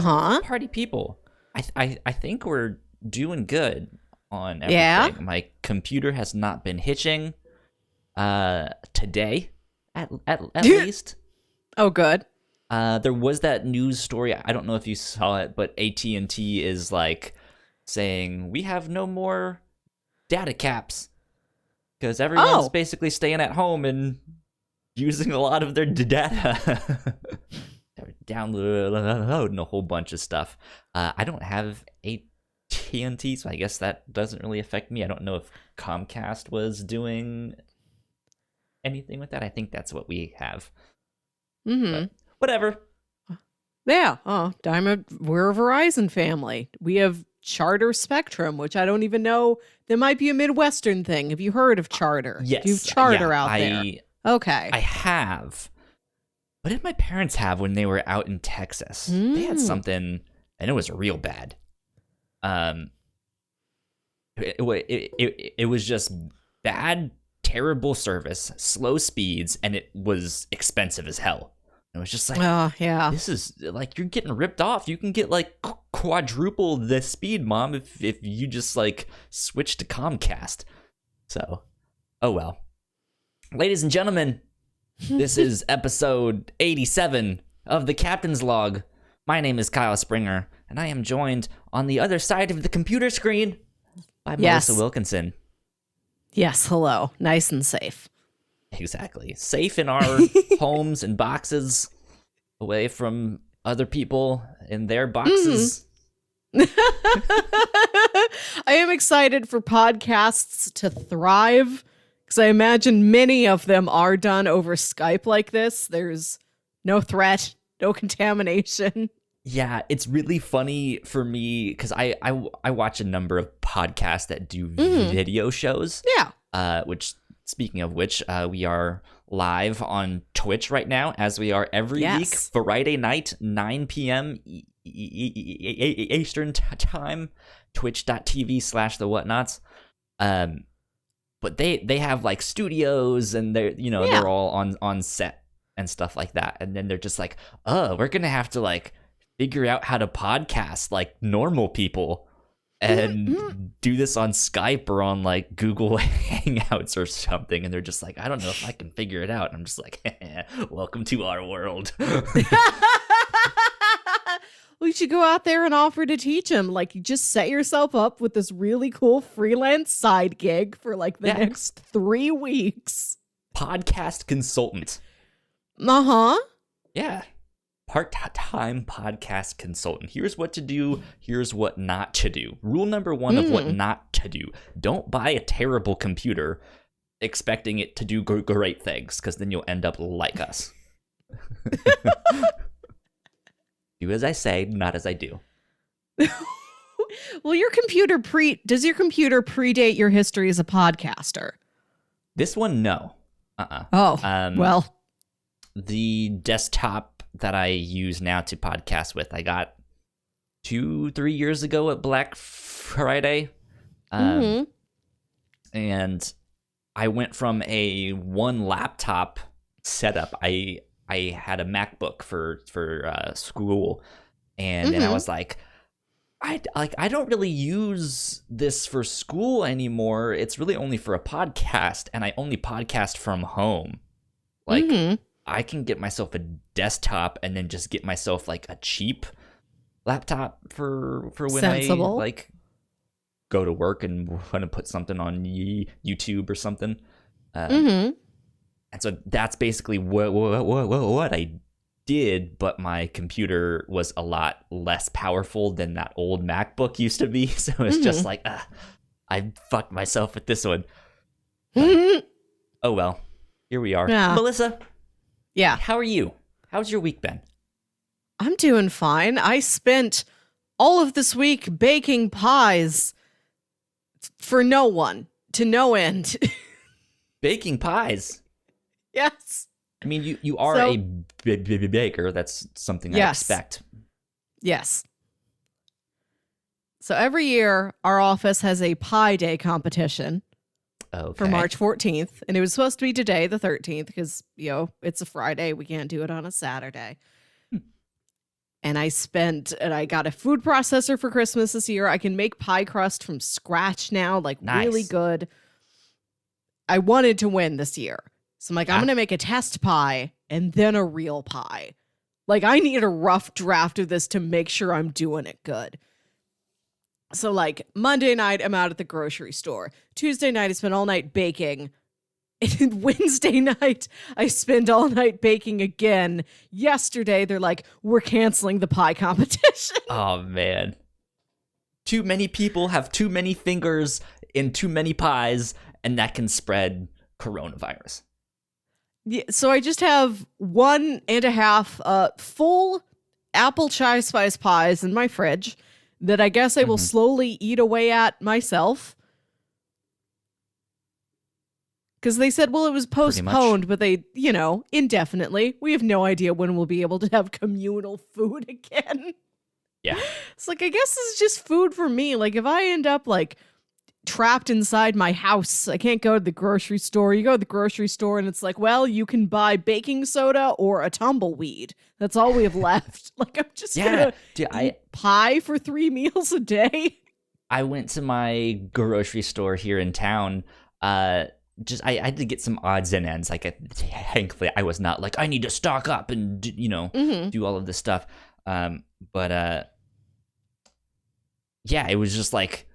party people. I think we're doing good on everything. Yeah? My computer has not been hitching today, at least. Oh, good. There was that news story. I don't know if you saw it, but AT&T is like saying we have no more data caps because everyone's basically staying at home and using a lot of their data. They're downloading a whole bunch of stuff. I don't have AT&T, so I guess that doesn't really affect me. I don't know if Comcast was doing anything with that. I think that's what we have. But whatever. Yeah. Oh, Diamond, we're a Verizon family. We have Charter Spectrum, which I don't even know. There might be a Midwestern thing. Have you heard of Charter? Yes. Do you have Charter out there? Okay. I have. What did my parents have when they were out in Texas? They had something, and it was real bad. It was just bad, terrible service, slow speeds, and it was expensive as hell. It was just like, this is like you're getting ripped off. You can get like quadruple the speed, Mom, if you just like switch to Comcast. So, oh well. Ladies and gentlemen, this is episode 87 of the Captain's Log. My name is Kyle Springer, and I am joined on the other side of the computer screen by Melissa Wilkinson. Yes, hello. Nice and safe. Exactly. Safe in our homes and boxes, away from other people in their boxes. I am excited for podcasts to thrive, because I imagine many of them are done over Skype like this. There's no threat, no contamination. Yeah, it's really funny for me, because I watch a number of podcasts that do video shows. Yeah. Which... Speaking of which, we are live on Twitch right now, as we are every week, Friday night, 9 p.m. Eastern time, twitch.tv/the Whatnauts. But they have like studios, and they're all on set and stuff like that. And then they're just like, oh, we're gonna have to like figure out how to podcast like normal people. And do this on Skype or on like Google Hangouts or something, and they're just like, I don't know if I can figure it out. And I'm just like, welcome to our world. We should go out there and offer to teach them. Like, you just set yourself up with this really cool freelance side gig for like the next 3 weeks. Podcast consultant. Yeah. Part-time podcast consultant. Here's what to do. Here's what not to do. Rule number 1 of what not to do. Don't buy a terrible computer expecting it to do great things, because then you'll end up like us. Do as I say, not as I do. Well, does your computer predate your history as a podcaster? This one, no. Well. The desktop that I use now to podcast with, I got 2-3 years ago at Black Friday. And I went from a one laptop setup. I had a MacBook for school, and then I was like, I don't really use this for school anymore. It's really only for a podcast, and I only podcast from home. Like, I can get myself a desktop and then just get myself like a cheap laptop for when I like go to work and want to put something on YouTube or something. And so that's basically what I did, but my computer was a lot less powerful than that old MacBook used to be. So it's just like, I fucked myself with this one. Oh well, here we are. Yeah. Melissa. Yeah. How are you? How's your week been? I'm doing fine. I spent all of this week baking pies for no one, to no end. Baking pies? Yes. I mean, you are a baker. That's something I expect. Yes. So every year, our office has a pie day competition. For March 14th. And it was supposed to be today, the 13th, because, it's a Friday. We can't do it on a Saturday. And I got a food processor for Christmas this year. I can make pie crust from scratch now, like really Nice. good. I wanted to win this year. So I'm like, I'm going to make a test pie and then a real pie. Like, I need a rough draft of this to make sure I'm doing it good. So, like, Monday night, I'm out at the grocery store. Tuesday night, I spent all night baking. And Wednesday night, I spent all night baking again. Yesterday, they're like, we're canceling the pie competition. Oh, man. Too many people have too many fingers in too many pies, and that can spread coronavirus. Yeah, so I just have 1.5 full apple chai spice pies in my fridge that I guess I will slowly eat away at myself. Because they said, well, it was postponed, but they, indefinitely. We have no idea when we'll be able to have communal food again. Yeah. It's like, I guess this is just food for me. Like, if I end up, like, trapped inside my house, I can't go to the grocery store. You go to the grocery store and it's like, well, you can buy baking soda or a tumbleweed. That's all we have left. Like, I'm just gonna eat pie for 3 meals a day. I went to my grocery store here in town. I had to get some odds and ends. Like, thankfully, I was not like, I need to stock up and do all of this stuff. But it was just like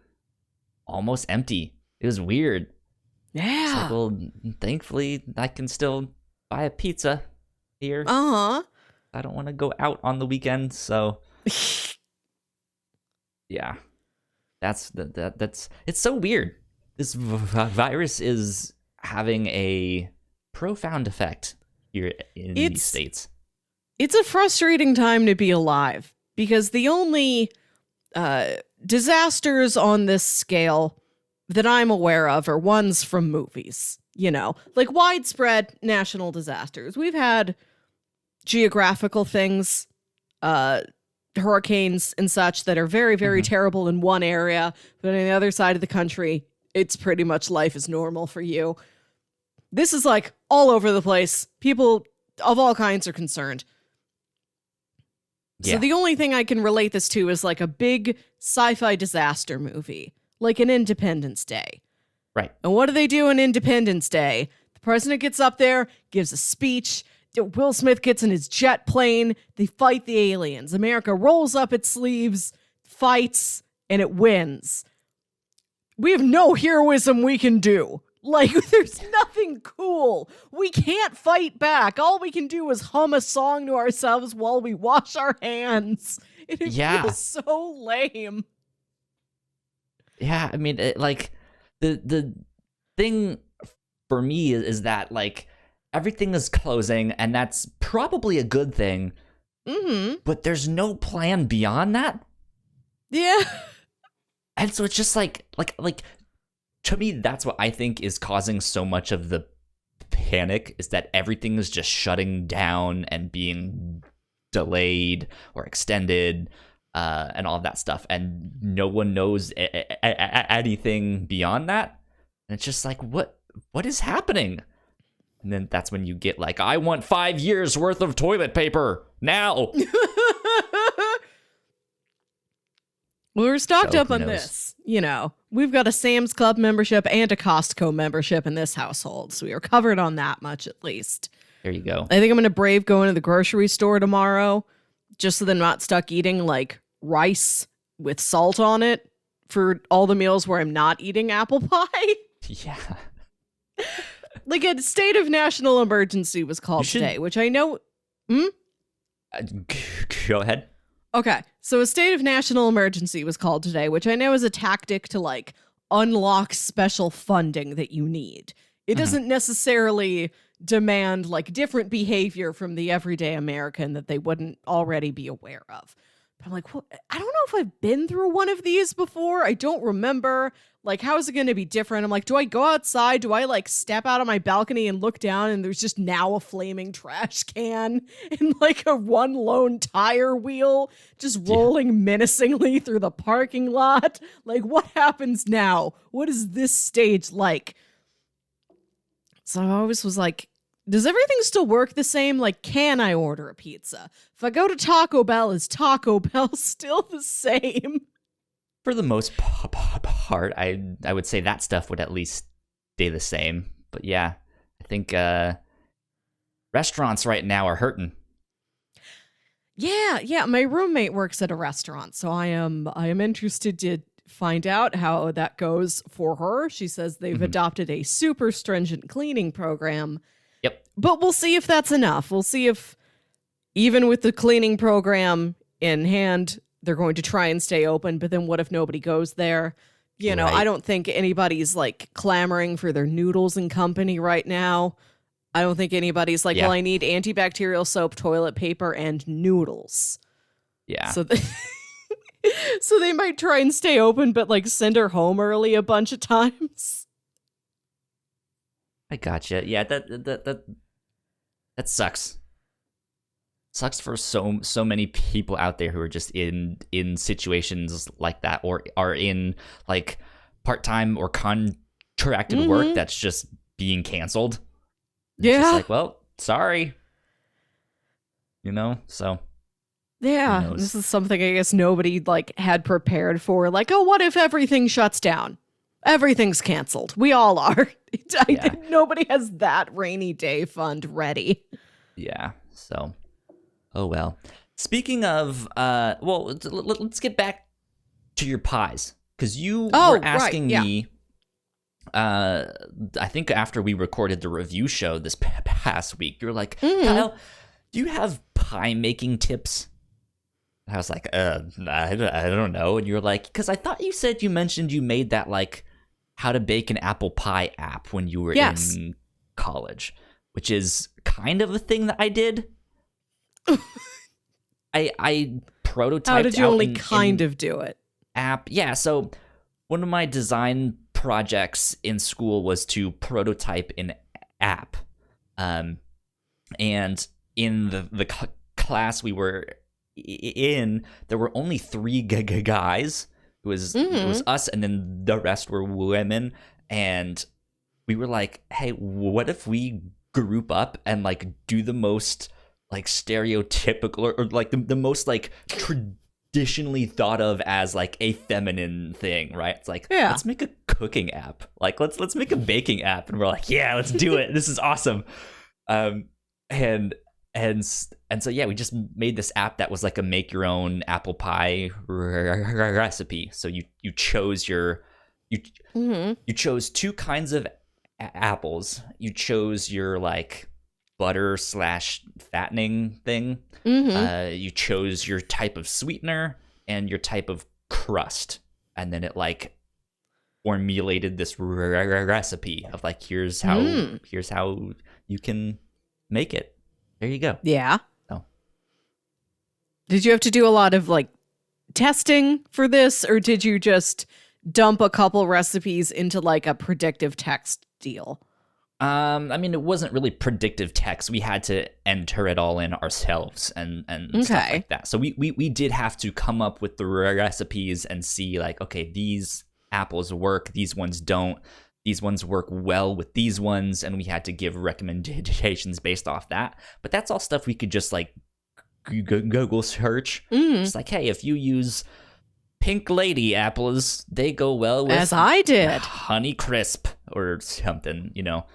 almost empty. It was weird. Yeah. It's like, well, thankfully, I can still buy a pizza here. Uh-huh. I don't want to go out on the weekend, so yeah. That's it's so weird. This virus is having a profound effect here in these states. It's a frustrating time to be alive because the only disasters on this scale that I'm aware of are ones from movies, like widespread national disasters. We've had geographical things, hurricanes and such that are very, very terrible in one area, but on the other side of the country, it's pretty much life is normal for you. This is like all over the place. People of all kinds are concerned. Yeah. So the only thing I can relate this to is like a big sci-fi disaster movie, like an Independence Day. Right. And what do they do on Independence Day? The president gets up there, gives a speech. Will Smith gets in his jet plane. They fight the aliens. America rolls up its sleeves, fights, and it wins. We have no heroism we can do. Like, there's nothing cool. We can't fight back. All we can do is hum a song to ourselves while we wash our hands. And it feels so lame. Yeah, I mean, the thing for me is that, like, everything is closing, and that's probably a good thing. But there's no plan beyond that. Yeah. And so it's just like to me, that's what I think is causing so much of the panic, is that everything is just shutting down and being delayed or extended, and all of that stuff, and no one knows anything beyond that. And it's just like, what is happening? And then that's when you get like, I want 5 years worth of toilet paper now. Well, we're stocked up on this. We've got a Sam's Club membership and a Costco membership in this household, so we are covered on that much at least. There you go. I think I'm going to brave going to the grocery store tomorrow, just so that I'm not stuck eating like rice with salt on it for all the meals where I'm not eating apple pie. Yeah. Like, a state of national emergency was called today, which I know... Go ahead. Okay, so a state of national emergency was called today, which I know is a tactic to, like, unlock special funding that you need. It doesn't necessarily demand, like, different behavior from the everyday American that they wouldn't already be aware of. But I'm like, well, I don't know if I've been through one of these before. I don't remember. Like, how is it going to be different? I'm like, do I go outside? Do I, like, step out on my balcony and look down and there's just now a flaming trash can and, like, a one lone tire wheel just rolling menacingly through the parking lot? Like, what happens now? What is this stage like? So I always was like, does everything still work the same? Like, can I order a pizza? If I go to Taco Bell, is Taco Bell still the same? For the most part, I would say that stuff would at least stay the same. But yeah, I think restaurants right now are hurting. Yeah. My roommate works at a restaurant, so I am interested to find out how that goes for her. She says they've adopted a super stringent cleaning program. Yep. But we'll see if that's enough. We'll see if even with the cleaning program in hand, they're going to try and stay open, but then what if nobody goes there? You know, Right. I don't think anybody's like clamoring for their noodles and company right now. I don't think anybody's like, well, I need antibacterial soap, toilet paper, and noodles. Yeah. So, so they might try and stay open, but like send her home early a bunch of times. I gotcha. Yeah, that sucks. Sucks for so many people out there who are just in situations like that, or are in like part-time or contracted work that's just being canceled. It's just like, well, sorry. You know, so yeah, this is something I guess nobody like had prepared for. Like, oh, what if everything shuts down? Everything's canceled. We all are. Nobody has that rainy day fund ready. Yeah. So, oh well. Speaking of, well, let's get back to your pies, because you were asking me. I think after we recorded the review show this past week, you're like, Kyle, do you have pie making tips? And I was like, I don't know. And you're like, because I thought you said you mentioned you made that like how to bake an apple pie app when you were in college, which is kind of a thing that I did. I prototyped. How did you out only kind of do it? App, yeah. So one of my design projects in school was to prototype an app, and in the class we were in, there were only 3 guys. It was us, and then the rest were women. And we were like, hey, what if we group up and like do the most like stereotypical or like the most like traditionally thought of as like a feminine thing, right? It's like, let's make a cooking app. Like let's make a baking app. And we're like, yeah, let's do it. This is awesome. And so yeah, we just made this app that was like a make your own apple pie recipe. So you chose you chose 2 kinds of apples. You chose your like butter / fattening thing. You chose your type of sweetener and your type of crust, and then it like formulated this recipe of like, here's how you can make it. There you go. Yeah. Oh. Did you have to do a lot of like testing for this, or did you just dump a couple recipes into like a predictive text deal? I mean, it wasn't really predictive text. We had to enter it all in ourselves and stuff like that. So we did have to come up with the recipes and see like, okay, these apples work, these ones don't. These ones work well with these ones, and we had to give recommendations based off that. But that's all stuff we could just like Google search. It's like, hey, if you use Pink Lady apples, they go well with, as I did, Honey Crisp or something, you know.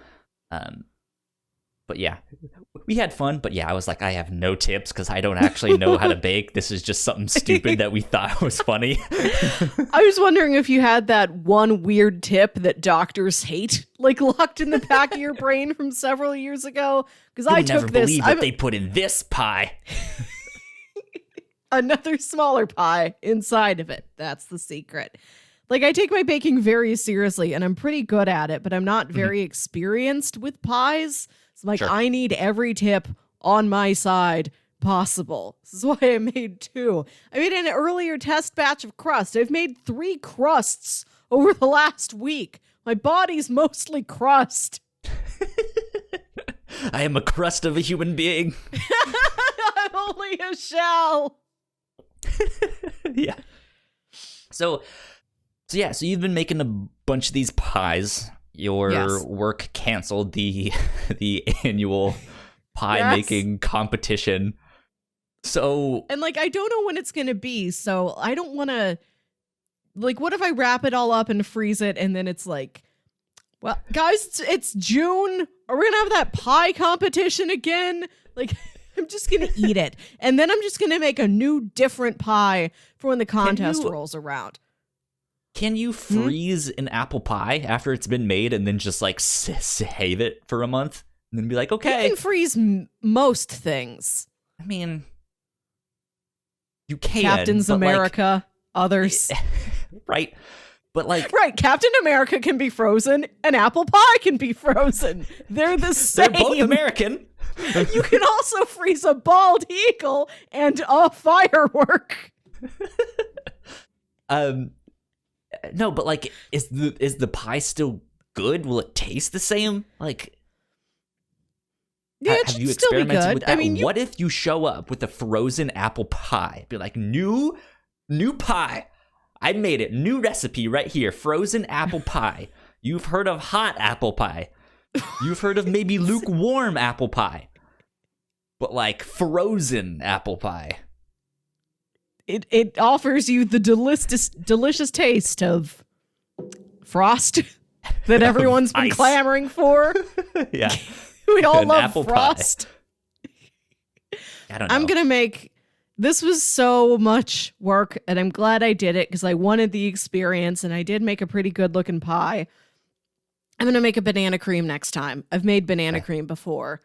But yeah, we had fun. But yeah, I was like, I have no tips because I don't actually know how to bake. This is just something stupid that we thought was funny. I was wondering if you had that one weird tip that doctors hate, like locked in the back of your brain from several years ago. Because I took this. Believe what they put in this pie. Another smaller pie inside of it. That's the secret. Like, I take my baking very seriously, and I'm pretty good at it, but I'm not very experienced with pies. So, like, I need every tip on my side possible. This is why I made 2. I made an earlier test batch of crust. I've made 3 crusts over the last week. My body's mostly crust. I am a crust of a human being. I'm only a shell. Yeah. So you've been making a bunch of these pies. your work canceled the annual pie making competition. So, and like, I don't know when it's going to be, so I don't want to, like, what if I wrap it all up and freeze it, and then it's like, well, guys, it's June. Are we going to have that pie competition again? Like, I'm just going to eat it. And then I'm just going to make a new, different pie for when the contest rolls around. Can you freeze an apple pie after it's been made and then just, like, save it for a month? And then be like, okay. You can freeze most things. I mean, you can. Captain's America, others. Right? But, like... Right, Captain America can be frozen, and apple pie can be frozen. They're the same. They're both American. You can also freeze a bald eagle and a firework. No, but like, is the pie still good? Will it taste the same? Like, yeah, have you experimented with that? I mean, what if you show up with a frozen apple pie? Be like, new pie. I made it. New recipe right here. Frozen apple pie. You've heard of hot apple pie. You've heard of maybe lukewarm apple pie. But like frozen apple pie. It offers you the delicious taste of frost that everyone's been clamoring for. Yeah. We all love apple frost. Pie. I don't know. I'm going to make... This was so much work, and I'm glad I did it because I wanted the experience, and I did make a pretty good-looking pie. I'm going to make a banana cream next time. I've made banana cream before.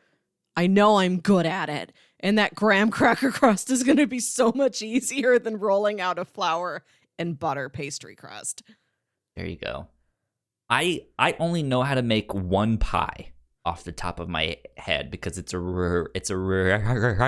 I know I'm good at it. And that graham cracker crust is going to be so much easier than rolling out a flour and butter pastry crust. There you go. I only know how to make one pie off the top of my head because it's a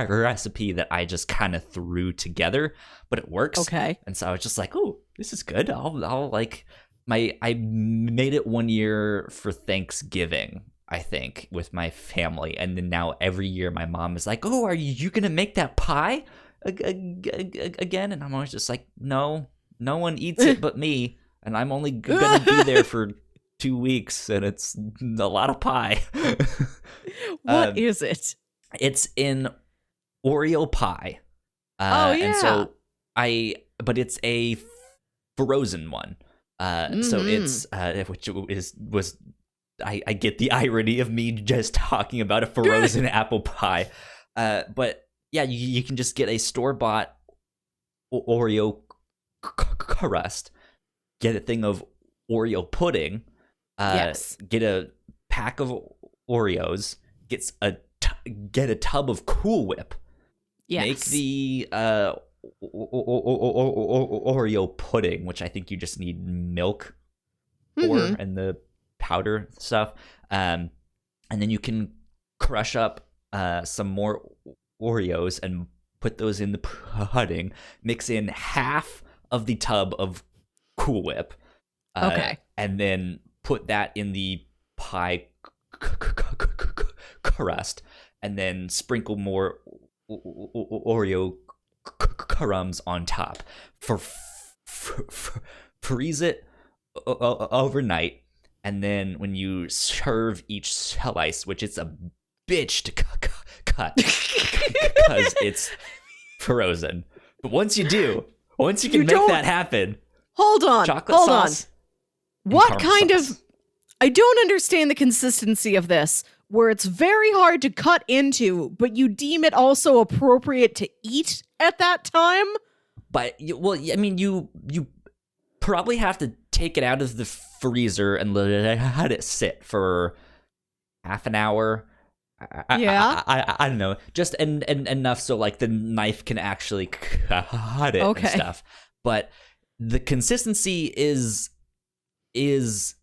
recipe that I just kind of threw together, but it works. Okay. And so I was just like, "Oh, this is good. I'll like I made it one year for Thanksgiving, I think, with my family, and then now every year my mom is like, "Oh, are you gonna make that pie again?" And I'm always just like, "No one eats it but me, and I'm only gonna be there for 2 weeks, and it's a lot of pie." What is it? It's in Oreo pie. Oh yeah. And so but it's a frozen one. So it's which was I get the irony of me just talking about a frozen apple pie. But yeah, you can just get a store-bought Oreo crust, get a thing of Oreo pudding, get a pack of Oreos, get a tub of Cool Whip, make the Oreo pudding, which I think you just need milk for and the powder stuff, and then you can crush up some more Oreos and put those in the pudding, mix in half of the tub of Cool Whip, and then put that in the pie crust, and then sprinkle more Oreo crumbs on top. Freeze it overnight, and then when you serve each slice, which it's a bitch to cut because it's frozen, but once you can make that happen. Hold on. What kind sauce. of... I don't understand the consistency of this, where it's very hard to cut into, but you deem it also appropriate to eat at that time? But, you probably have to take it out of the freezer and let it sit for half an hour. I don't know. Just enough so, like, the knife can actually cut it and stuff. But the consistency is it's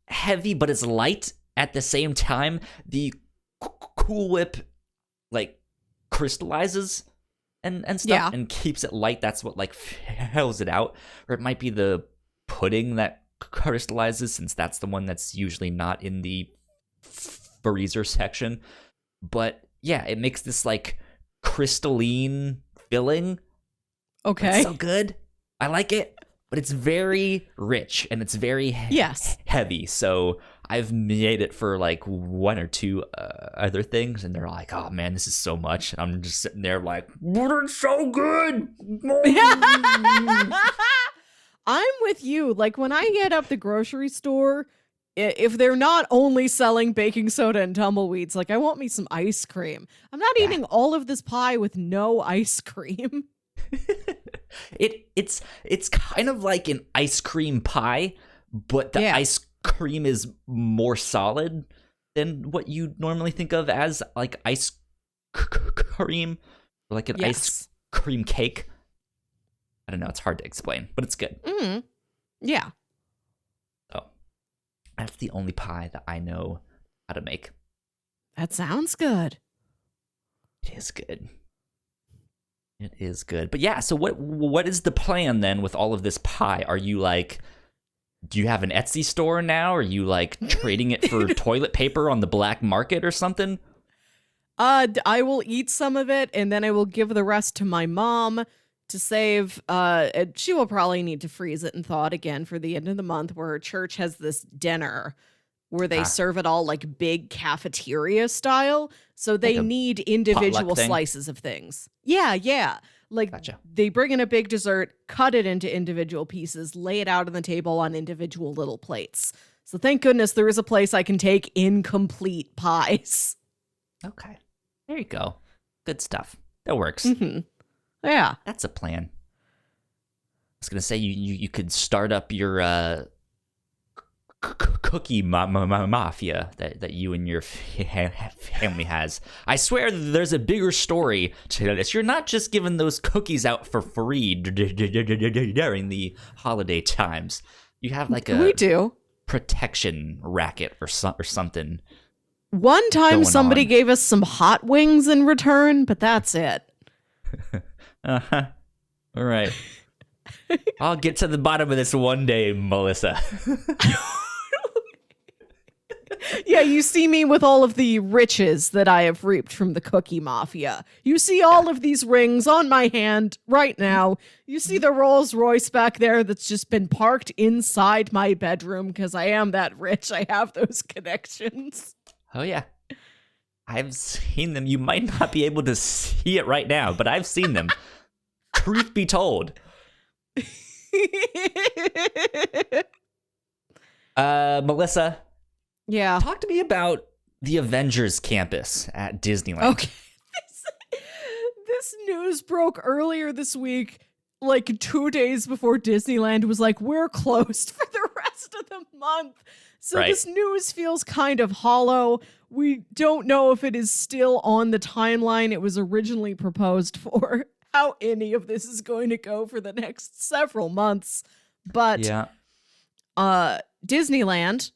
heavy, but it's light at the same time. The Cool Whip, like, crystallizes and stuff and keeps it light. That's what, like, fills it out. Or it might be the pudding that crystallizes, since that's the one that's usually not in the freezer section. But yeah, it makes this, like, crystalline filling. Okay. It's so good. I like it. but it's very rich and it's very heavy. So I've made it for like one or two other things, and they're like, "Oh man, this is so much." And I'm just sitting there like, "But it's so good." I'm with you. Like when I get up the grocery store, if they're not only selling baking soda and tumbleweeds, like I want me some ice cream. I'm not eating all of this pie with no ice cream. It's kind of like an ice cream pie, but the ice cream is more solid than what you normally think of as like ice cream, or like an ice cream cake. I don't know. It's hard to explain, but it's good. Yeah. So that's the only pie that I know how to make. That sounds good. It is good. It is good. But yeah, so what is the plan then with all of this pie? Are you like, do you have an Etsy store now? Are you like trading it for toilet paper on the black market or something? I will eat some of it and then I will give the rest to my mom to save. She will probably need to freeze it and thaw it again for the end of the month, where her church has this dinner where they serve it all like big cafeteria style. So they need individual slices of things. Yeah. Like they bring in a big dessert, cut it into individual pieces, lay it out on the table on individual little plates. So thank goodness there is a place I can take incomplete pies. Okay. There you go. Good stuff. That works. Mm-hmm. Yeah. That's a plan. I was going to say you could start up your cookie mafia that you and your family has. I swear there's a bigger story to this. You're not just giving those cookies out for free during the holiday times. You have like a protection racket or something. One time somebody gave us some hot wings in return, but that's it. Uh-huh. All right. I'll get to the bottom of this one day, Melissa. Yeah, you see me with all of the riches that I have reaped from the cookie mafia. You see all of these rings on my hand right now. You see the Rolls Royce back there that's just been parked inside my bedroom because I am that rich. I have those connections. Oh, yeah. I've seen them. You might not be able to see it right now, but I've seen them. Truth be told. Melissa. Yeah. Talk to me about the Avengers Campus at Disneyland. Okay. This news broke earlier this week, like 2 days before Disneyland was like, we're closed for the rest of the month. So this news feels kind of hollow. We don't know if it is still on the timeline it was originally proposed for, how any of this is going to go for the next several months. But Disneyland,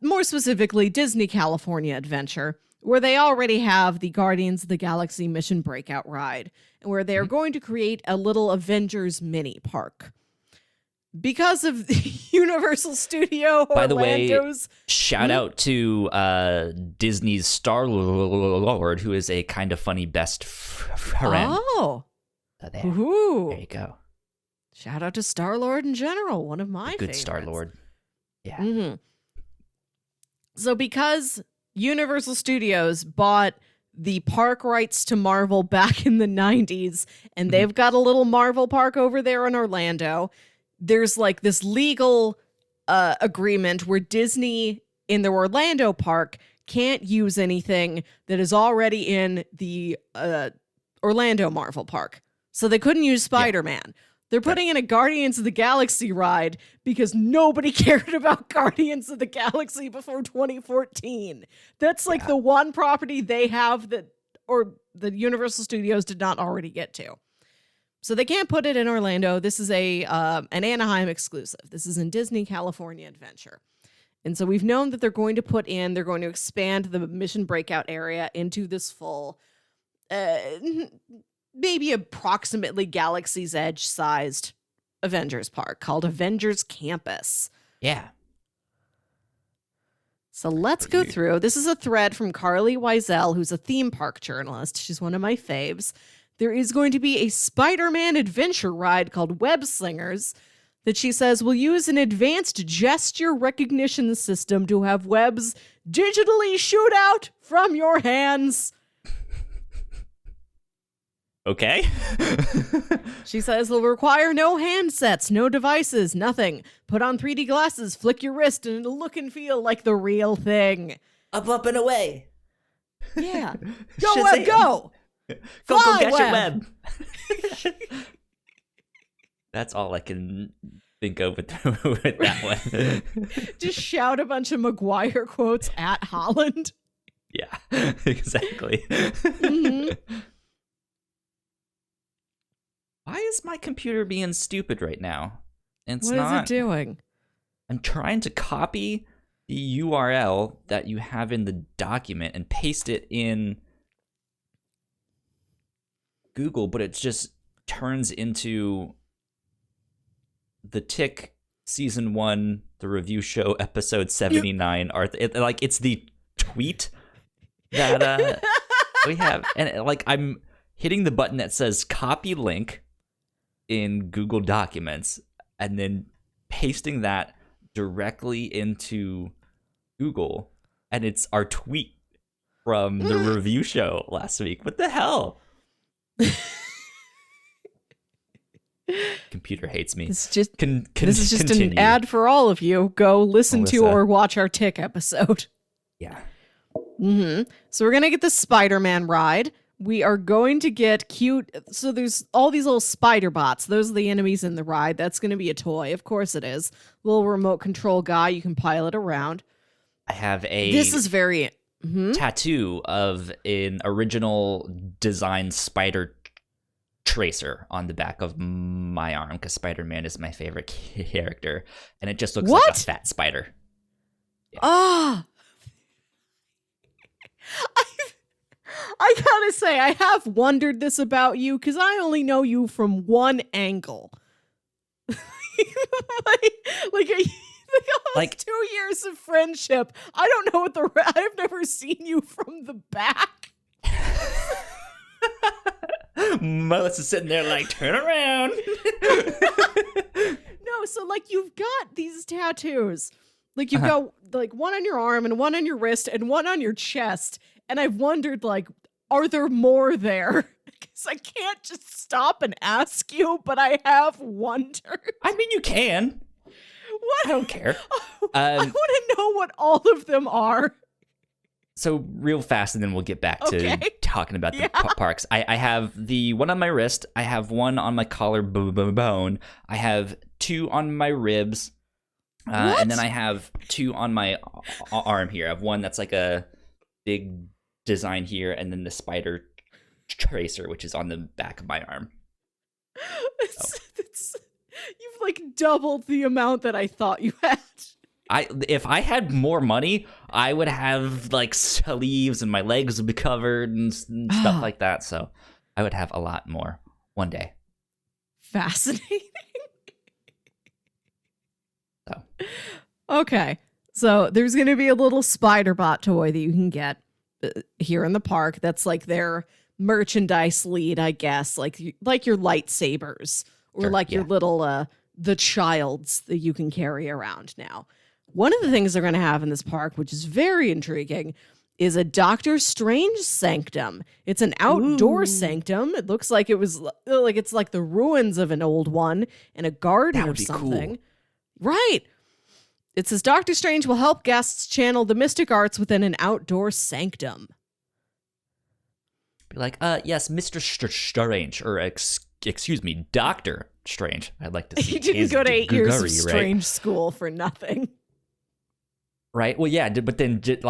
more specifically Disney California Adventure, where they already have the Guardians of the Galaxy Mission Breakout ride, and where they're going to create a little Avengers mini park. Because of the Universal Studio By the Orlando's... way, shout out to Disney's Star-Lord, who is a kind of funny best friend. Oh. There you go. Shout out to Star-Lord in general, one of my favorites. Good Star-Lord. Yeah. Mm-hmm. So because Universal Studios bought the park rights to Marvel back in the 90s, and they've got a little Marvel park over there in Orlando, there's like this legal agreement where Disney in the Orlando park can't use anything that is already in the Orlando Marvel park. So they couldn't use Spider-Man. Yeah. They're putting in a Guardians of the Galaxy ride because nobody cared about Guardians of the Galaxy before 2014. That's like the one property they have that, or the Universal Studios did not already get to. So they can't put it in Orlando. This is an Anaheim exclusive. This is in Disney California Adventure. And so we've known that they're going to expand the Mission Breakout area into this full, maybe approximately Galaxy's Edge sized Avengers park called Avengers Campus. Yeah. So let's go through. This is a thread from Carly Wiesel, who's a theme park journalist. She's one of my faves. There is going to be a Spider-Man adventure ride called Web Slingers. that she says will use an advanced gesture recognition system to have webs digitally shoot out from your hands. Okay. She says they'll require no handsets, no devices, nothing. Put on 3D glasses, flick your wrist, and it'll look and feel like the real thing. Up and away. Yeah. Go, web, go! Go Fly, catch web. a web. That's all I can think of with that one. Just shout a bunch of Maguire quotes at Holland. Yeah, exactly. Mm-hmm. Why is my computer being stupid right now? It's What not. is it doing? I'm trying to copy the URL that you have in the document and paste it in Google, but it just turns into the Tick Season 1, the review show, episode 79. It's the tweet that we have. And I'm hitting the button that says copy link in Google Documents and then pasting that directly into Google, and it's our tweet from the review show last week. What the hell? Computer hates me. This is just continue. an ad for all of you. Go listen to or watch our Tick episode. Yeah. Mm-hmm. So we're going to get the Spider-Man ride. We are going to get cute. So there's all these little spider bots. Those are the enemies in the ride. That's going to be a toy. Of course it is. Little remote control guy. You can pilot around. I have a This is very tattoo of an original design spider tracer on the back of my arm because Spider-Man is my favorite character. And it just looks like a fat spider. Ah. I gotta say, I have wondered this about you because I only know you from one angle. like 2 years of friendship. I don't know what I've never seen you from the back. Melissa's sitting there like, turn around. No, so you've got these tattoos. You've got one on your arm and one on your wrist and one on your chest. And I've wondered, are there more there? Because I can't just stop and ask you, but I have wondered. I mean, you can. What? I don't care. I want to know what all of them are. So real fast, and then we'll get back to talking about the parks. I have the one on my wrist. I have one on my collarbone. I have two on my ribs. And then I have two on my arm here. I have one that's like a big design here, and then the spider tracer, which is on the back of my arm. You've doubled the amount that I thought you had. If I had more money, I would have sleeves and my legs would be covered and stuff like that. So I would have a lot more one day. Fascinating. So. Okay. So there's going to be a little spider bot toy that you can get here in the park. That's their merchandise lead, I guess, like your lightsabers or your little the childs that you can carry around now. One of the things they're going to have in this park, which is very intriguing, is a Doctor Strange sanctum. It's an outdoor sanctum. It looks like it's like the ruins of an old one in a garden or something. Cool. Right. It says Doctor Strange will help guests channel the mystic arts within an outdoor sanctum. Be like, yes, Mr. Strange, or excuse me, Dr. Strange. I'd like to see. He didn't go to 8 years of Strange school for nothing. Right. Well, yeah, but then this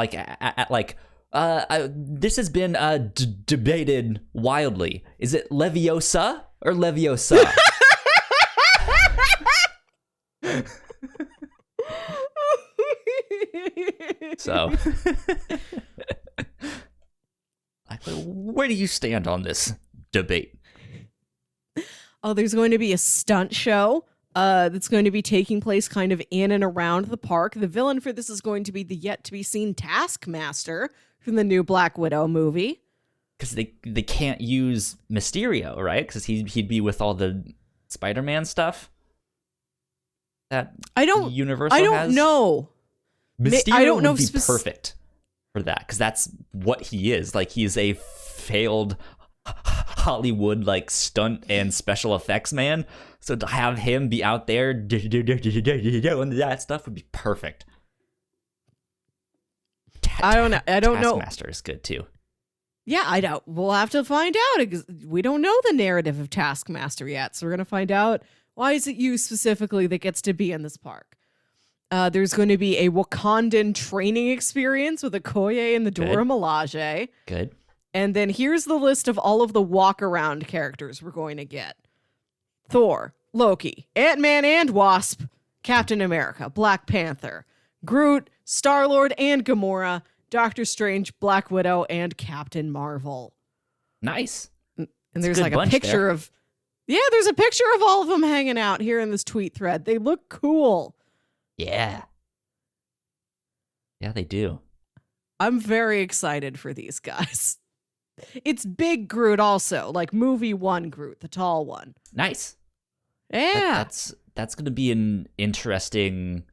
has been debated wildly. Is it Leviosa or Leviosa? So, where do you stand on this debate? Oh, there's going to be a stunt show that's going to be taking place kind of in and around the park. The villain for this is going to be the yet-to-be-seen Taskmaster from the new Black Widow movie. Because they can't use Mysterio, right? Because he'd be with all the Spider-Man stuff. that I don't Universal I don't has? know. Mysterio I don't know would be perfect for that, because that's what he is. Like, he's a failed Hollywood like stunt and special effects man. So to have him be out there and that stuff would be perfect. I don't know. Taskmaster is good too. Yeah, I don't. We'll have to find out. We don't know the narrative of Taskmaster yet, so we're gonna find out. Why is it you specifically that gets to be in this park? There's going to be a Wakandan training experience with Okoye and the Dora Milaje. Good. And then here's the list of all of the walk-around characters we're going to get. Thor, Loki, Ant-Man and Wasp, Captain America, Black Panther, Groot, Star-Lord and Gamora, Doctor Strange, Black Widow, and Captain Marvel. Nice. And there's like a picture of... Yeah, there's a picture of all of them hanging out here in this tweet thread. They look cool. Yeah. Yeah, they do. I'm very excited for these guys. It's big Groot also, like movie 1 Groot, the tall one. Nice. Yeah. That's going to be an interesting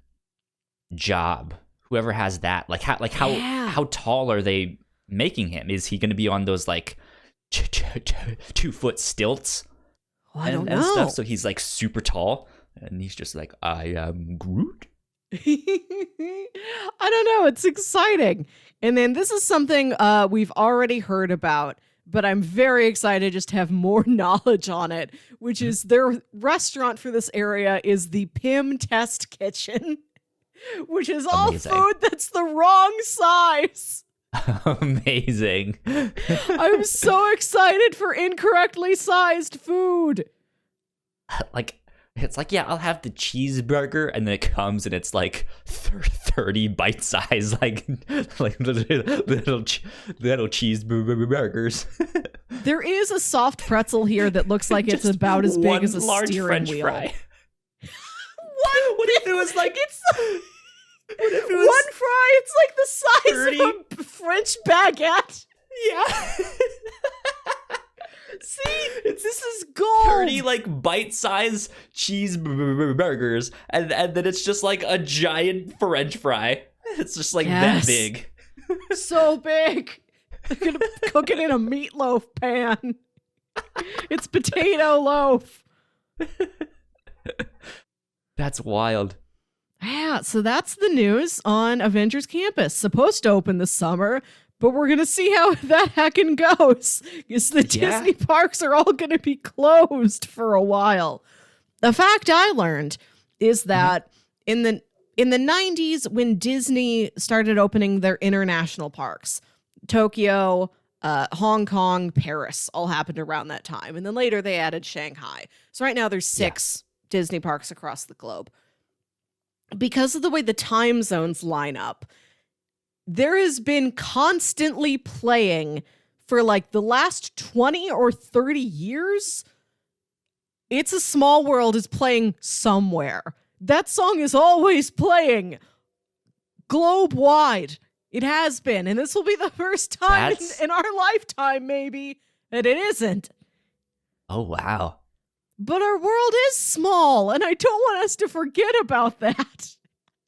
job. Whoever has that, how tall are they making him? Is he going to be on those like 2-foot stilts? Well, I don't know. And stuff, so he's like super tall, and he's just like, I am Groot. I don't know. It's exciting. And then this is something we've already heard about, but I'm very excited just to have more knowledge on it, which is their restaurant for this area is the Pym Test Kitchen, which is all food that's the wrong size. Amazing. I'm so excited for incorrectly sized food. Like, it's like, yeah, I'll have the cheeseburger, and then it comes and it's like 30 bite size, like little cheeseburgers. There is a soft pretzel here that looks like it's about as big as a large steering French wheel. Fry. What if it was like What if it was one fry? It's like the size 30? of a French baguette. Yeah. See, this is gold. 30 like bite-sized cheeseburgers, and then it's just like a giant French fry. It's just like that big. So big. They're gonna cook it in a meatloaf pan. It's potato loaf. That's wild. Yeah, so that's the news on Avengers Campus. Supposed to open this summer, but we're going to see how that heckin' goes. Because the Disney parks are all going to be closed for a while. The fact I learned is that in the 90s, when Disney started opening their international parks, Tokyo, Hong Kong, Paris, all happened around that time. And then later they added Shanghai. So right now there's 6 Disney parks across the globe. Because of the way the time zones line up, there has been constantly playing for like the last 20 or 30 years. It's a Small World is playing somewhere. That song is always playing globe-wide. It has been. And this will be the first time in our lifetime, maybe, that it isn't. Oh, wow. But our world is small, and I don't want us to forget about that.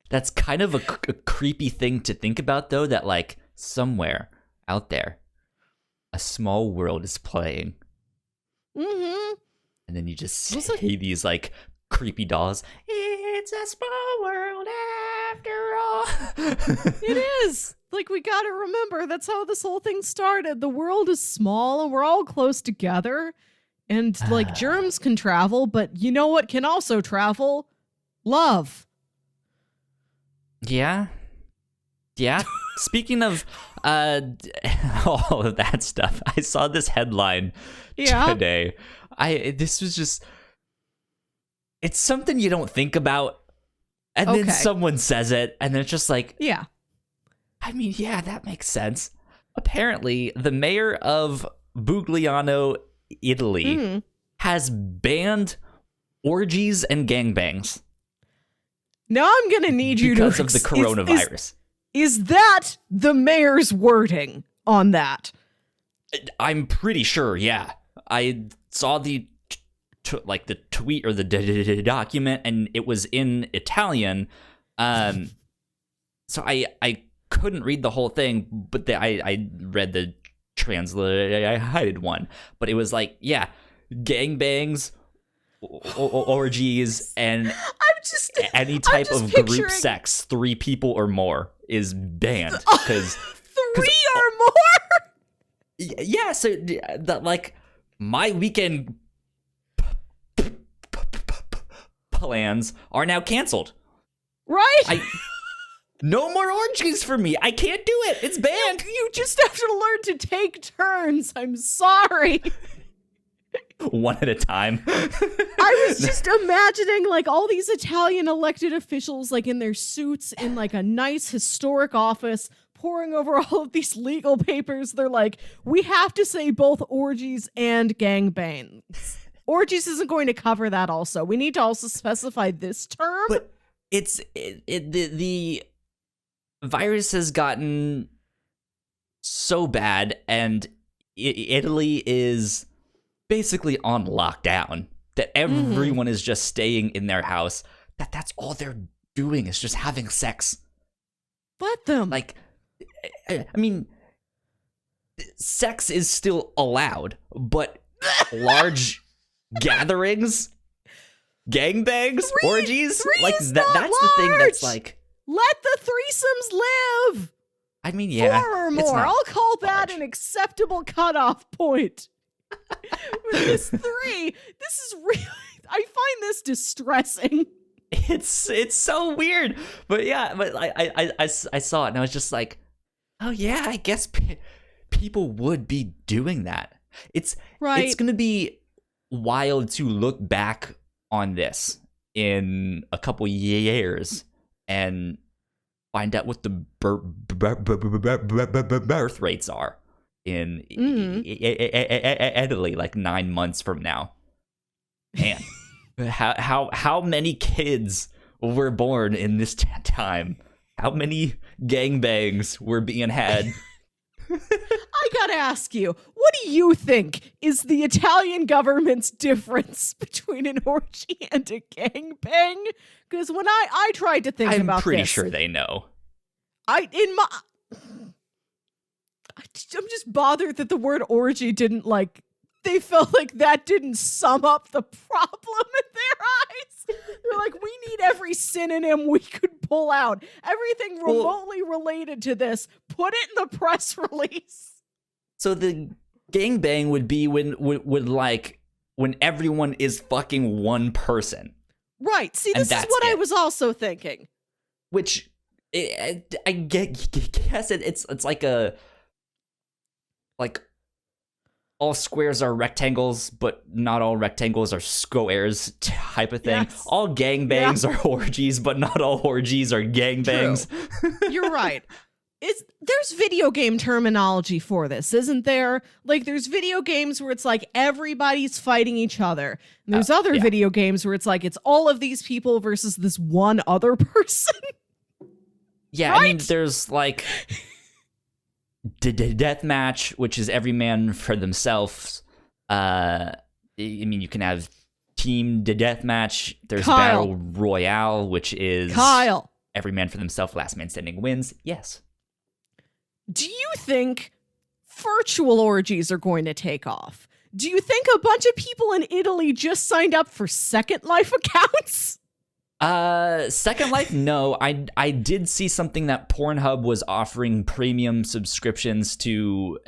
That's kind of a creepy thing to think about, though, that, like, somewhere out there, a small world is playing. Mm-hmm. And then you just see these, like, creepy dolls. It's a small world after all. It is. Like, we gotta remember, that's how this whole thing started. The world is small, and we're all close together. And, like, germs can travel, but you know what can also travel? Love. Yeah. Yeah. Speaking of all of that stuff, I saw this headline today. This was just... It's something you don't think about, and then someone says it, and then it's just like... Yeah. I mean, yeah, that makes sense. Apparently, the mayor of Bugliano, Italy, has banned orgies and gangbangs. Now I'm going to need you to... Because of the coronavirus. Is that the mayor's wording on that? I'm pretty sure, yeah. I saw the like the tweet or the document, and it was in Italian. So I couldn't read the whole thing, but I read the translated one. But it was like, yeah, gangbangs, orgies, and any type of group sex, 3 people or more is banned. Because 3 or more? Yeah, so like my weekend plans are now canceled. Right? No more orgies for me. I can't do it. It's banned. You just have to learn to take turns. I'm sorry. One at a time. I was just imagining like all these Italian elected officials like in their suits in like a nice historic office poring over all of these legal papers. They're like, we have to say both orgies and gangbangs. Orgies isn't going to cover that also. We need to also specify this term. But the virus has gotten so bad, and Italy is basically on lockdown, that everyone is just staying in their house, that's all they're doing is just having sex. Let them. Like, I mean, sex is still allowed, but large gatherings, gangbangs, orgies, like that's the thing that's like, let the threesomes live. I mean, yeah, 4 or more. I'll call that an acceptable cutoff point. With this 3, this is really, I find this distressing. It's so weird, but yeah, but I saw it and I was just like, oh yeah, I guess people would be doing that. It's gonna be wild to look back on this in a couple years and find out what the birth rates are in Italy like 9 months from now. Man, how many kids were born in this time? How many gangbangs were being had? I gotta ask you, what do you think is the Italian government's difference between an orgy and a gangbang? Because when I tried to think about this, I'm pretty sure they know. I'm just bothered that the word orgy didn't they felt like that didn't sum up the problem in their eyes. They're like, we need every synonym we could pull out. Everything remotely related to this, put it in the press release. So the gangbang would be when everyone is fucking one person. Right. See, this is what I was also thinking. Which I guess it's like a all squares are rectangles, but not all rectangles are squares type of thing. Yes. All gangbangs are orgies, but not all orgies are gangbangs. You're right. There's video game terminology for this, isn't there? Like, there's video games where it's like everybody's fighting each other. And there's other video games where it's like it's all of these people versus this one other person. Yeah, right? I mean, there's like death match, which is every man for themselves. I mean, you can have team death match. There's battle royale, which is every man for themselves, last man standing wins. Yes. Do you think virtual orgies are going to take off? Do you think a bunch of people in Italy just signed up for Second Life accounts? Second Life, no. I did see something that Pornhub was offering premium subscriptions to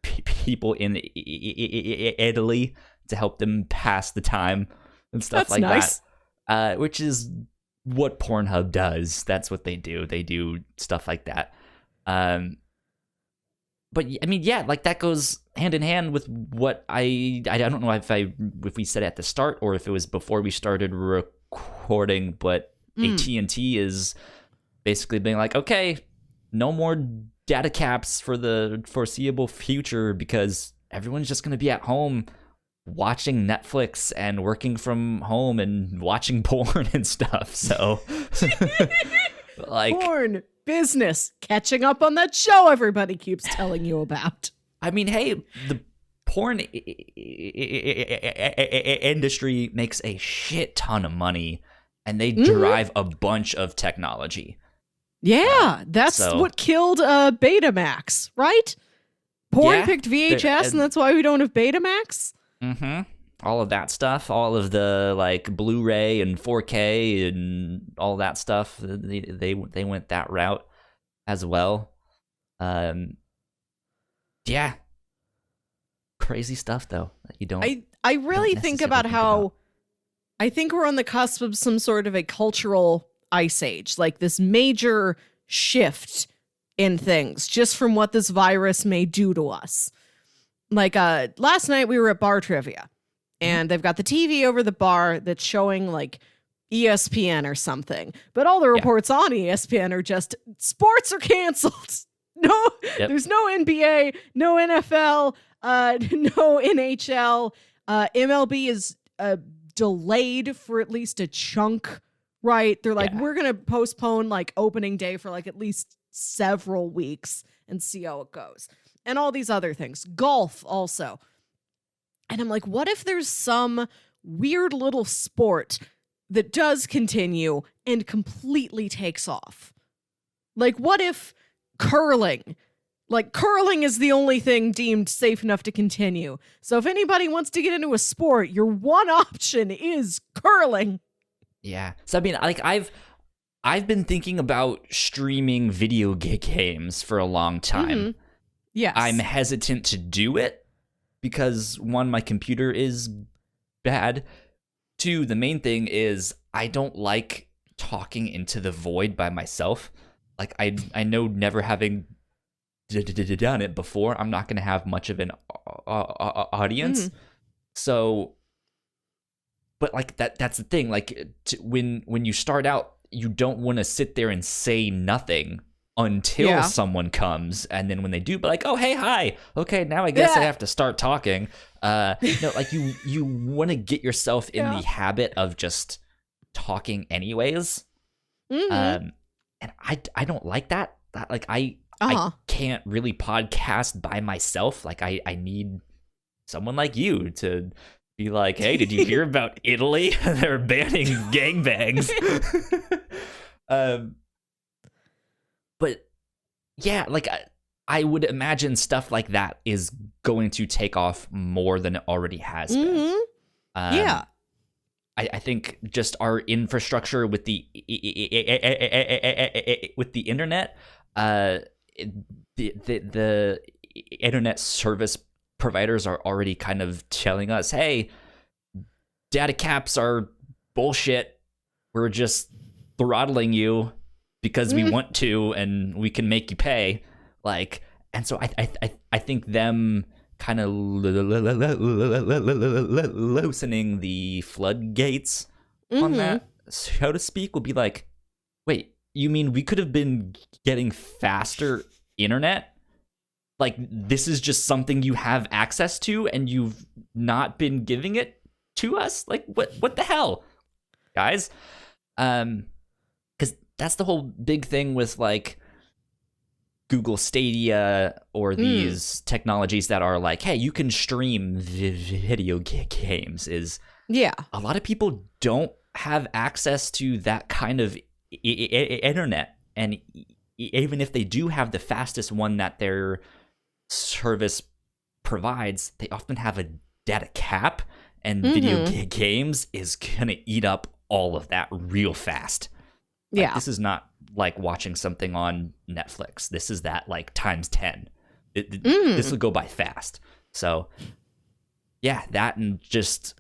people in Italy to help them pass the time and stuff. That's like nice. That. Which is what Pornhub does. That's what they do. They do stuff like that. But I mean, yeah, like that goes hand in hand with what I don't know if we said it at the start or if it was before we started recording, but AT&T is basically being like, okay, no more data caps for the foreseeable future because everyone's just going to be at home watching Netflix and working from home and watching porn and stuff. So like porn, business, catching up on that show everybody keeps telling you about. I mean, hey, the porn industry makes a shit ton of money, and they derive a bunch of technology. Yeah, that's what killed Betamax, right? Porn picked VHS, and that's why we don't have Betamax? Mm-hmm. All of that stuff, all of the like Blu-ray and 4K and all that stuff, they went that route as well. Yeah. Crazy stuff though that you don't. I really think about how I think we're on the cusp of some sort of a cultural ice age, like this major shift in things just from what this virus may do to us. Like last night we were at bar trivia, and they've got the TV over the bar that's showing like ESPN or something, but all the reports on ESPN are just sports are canceled. No, there's no NBA, no NFL, no NHL. MLB is delayed for at least a chunk, right? They're like, we're going to postpone like opening day for like at least several weeks and see how it goes. And all these other things. Golf also. And I'm like, what if there's some weird little sport that does continue and completely takes off? Like, what if curling is the only thing deemed safe enough to continue. So if anybody wants to get into a sport, your one option is curling. Yeah. So I mean, like I've been thinking about streaming video games for a long time. Yes. I'm hesitant to do it because one, my computer is bad. Two, the main thing is I don't like talking into the void by myself. Like I know, never having done it before, I'm not going to have much of an audience. So, but like that's the thing. Like when you start out, you don't want to sit there and say nothing until someone comes, and then when they do, be like, oh hey, hi, okay, now I guess I have to start talking. No, like you want to get yourself in the habit of just talking anyways. And I don't like that. Like I can't really podcast by myself. Like I need someone like you to be like, hey, did you hear about Italy? They're banning gangbangs. But yeah, like I would imagine stuff like that is going to take off more than it already has been. I think just our infrastructure with the internet, the internet service providers are already kind of telling us, hey, data caps are bullshit. We're just throttling you because we want to, and we can make you pay. Like, and so I think them kind of loosening the floodgates on that, so to speak, will be like, wait, you mean we could have been getting faster internet? Like, this is just something you have access to and you've not been giving it to us? Like, what the hell, guys? Because that's the whole big thing with like Google Stadia or these technologies that are like, hey, you can stream video games, is a lot of people don't have access to that kind of internet. And even if they do have the fastest one that their service provides, they often have a data cap, and video games is gonna eat up all of that real fast. Like, this is not like watching something on Netflix. This is that like times 10. This will go by fast. So yeah, that and just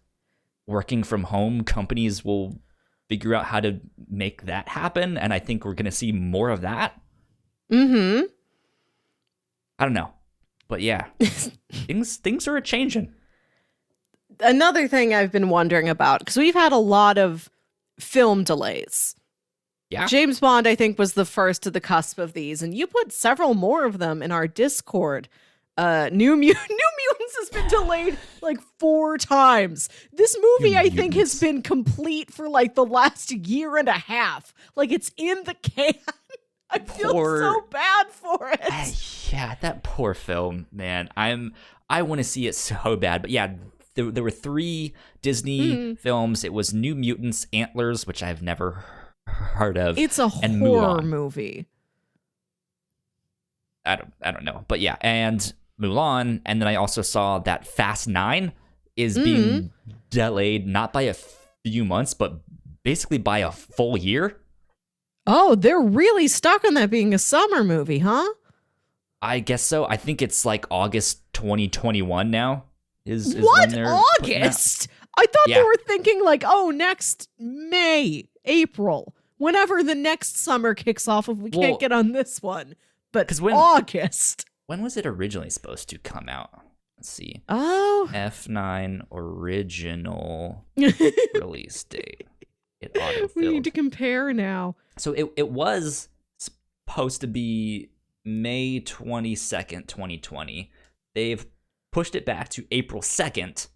working from home, companies will figure out how to make that happen, and I think we're going to see more of that. I don't know. But yeah, things are changing. Another thing I've been wondering about, because we've had a lot of film delays. Yeah. James Bond, I think, was the first to the cusp of these, and you put several more of them in our Discord. New Mutants has been delayed like 4 times. This movie, I think, has been complete for like the last year and a half. Like, it's in the can. I feel so bad for it. Yeah, that poor film, man. I'm I want to see it so bad. But yeah, there were 3 Disney films. It was New Mutants, Antlers, which I've never heard of. It's a and horror Mulan. movie. I don't know, but yeah, and Mulan, and then I also saw that Fast 9 is being delayed not by a few months, but basically by a full year. Oh, they're really stuck on that being a summer movie, huh? I guess so. I think it's like August 2021 now. Is what? when they're August? I thought they were thinking like, oh, next May, April, whenever the next summer kicks off if we can't get on this one. But August. When was it originally supposed to come out? Let's see. Oh. F9 original release date. It autofilled. We need to compare now. So it was supposed to be May 22nd, 2020. They've pushed it back to April 2nd,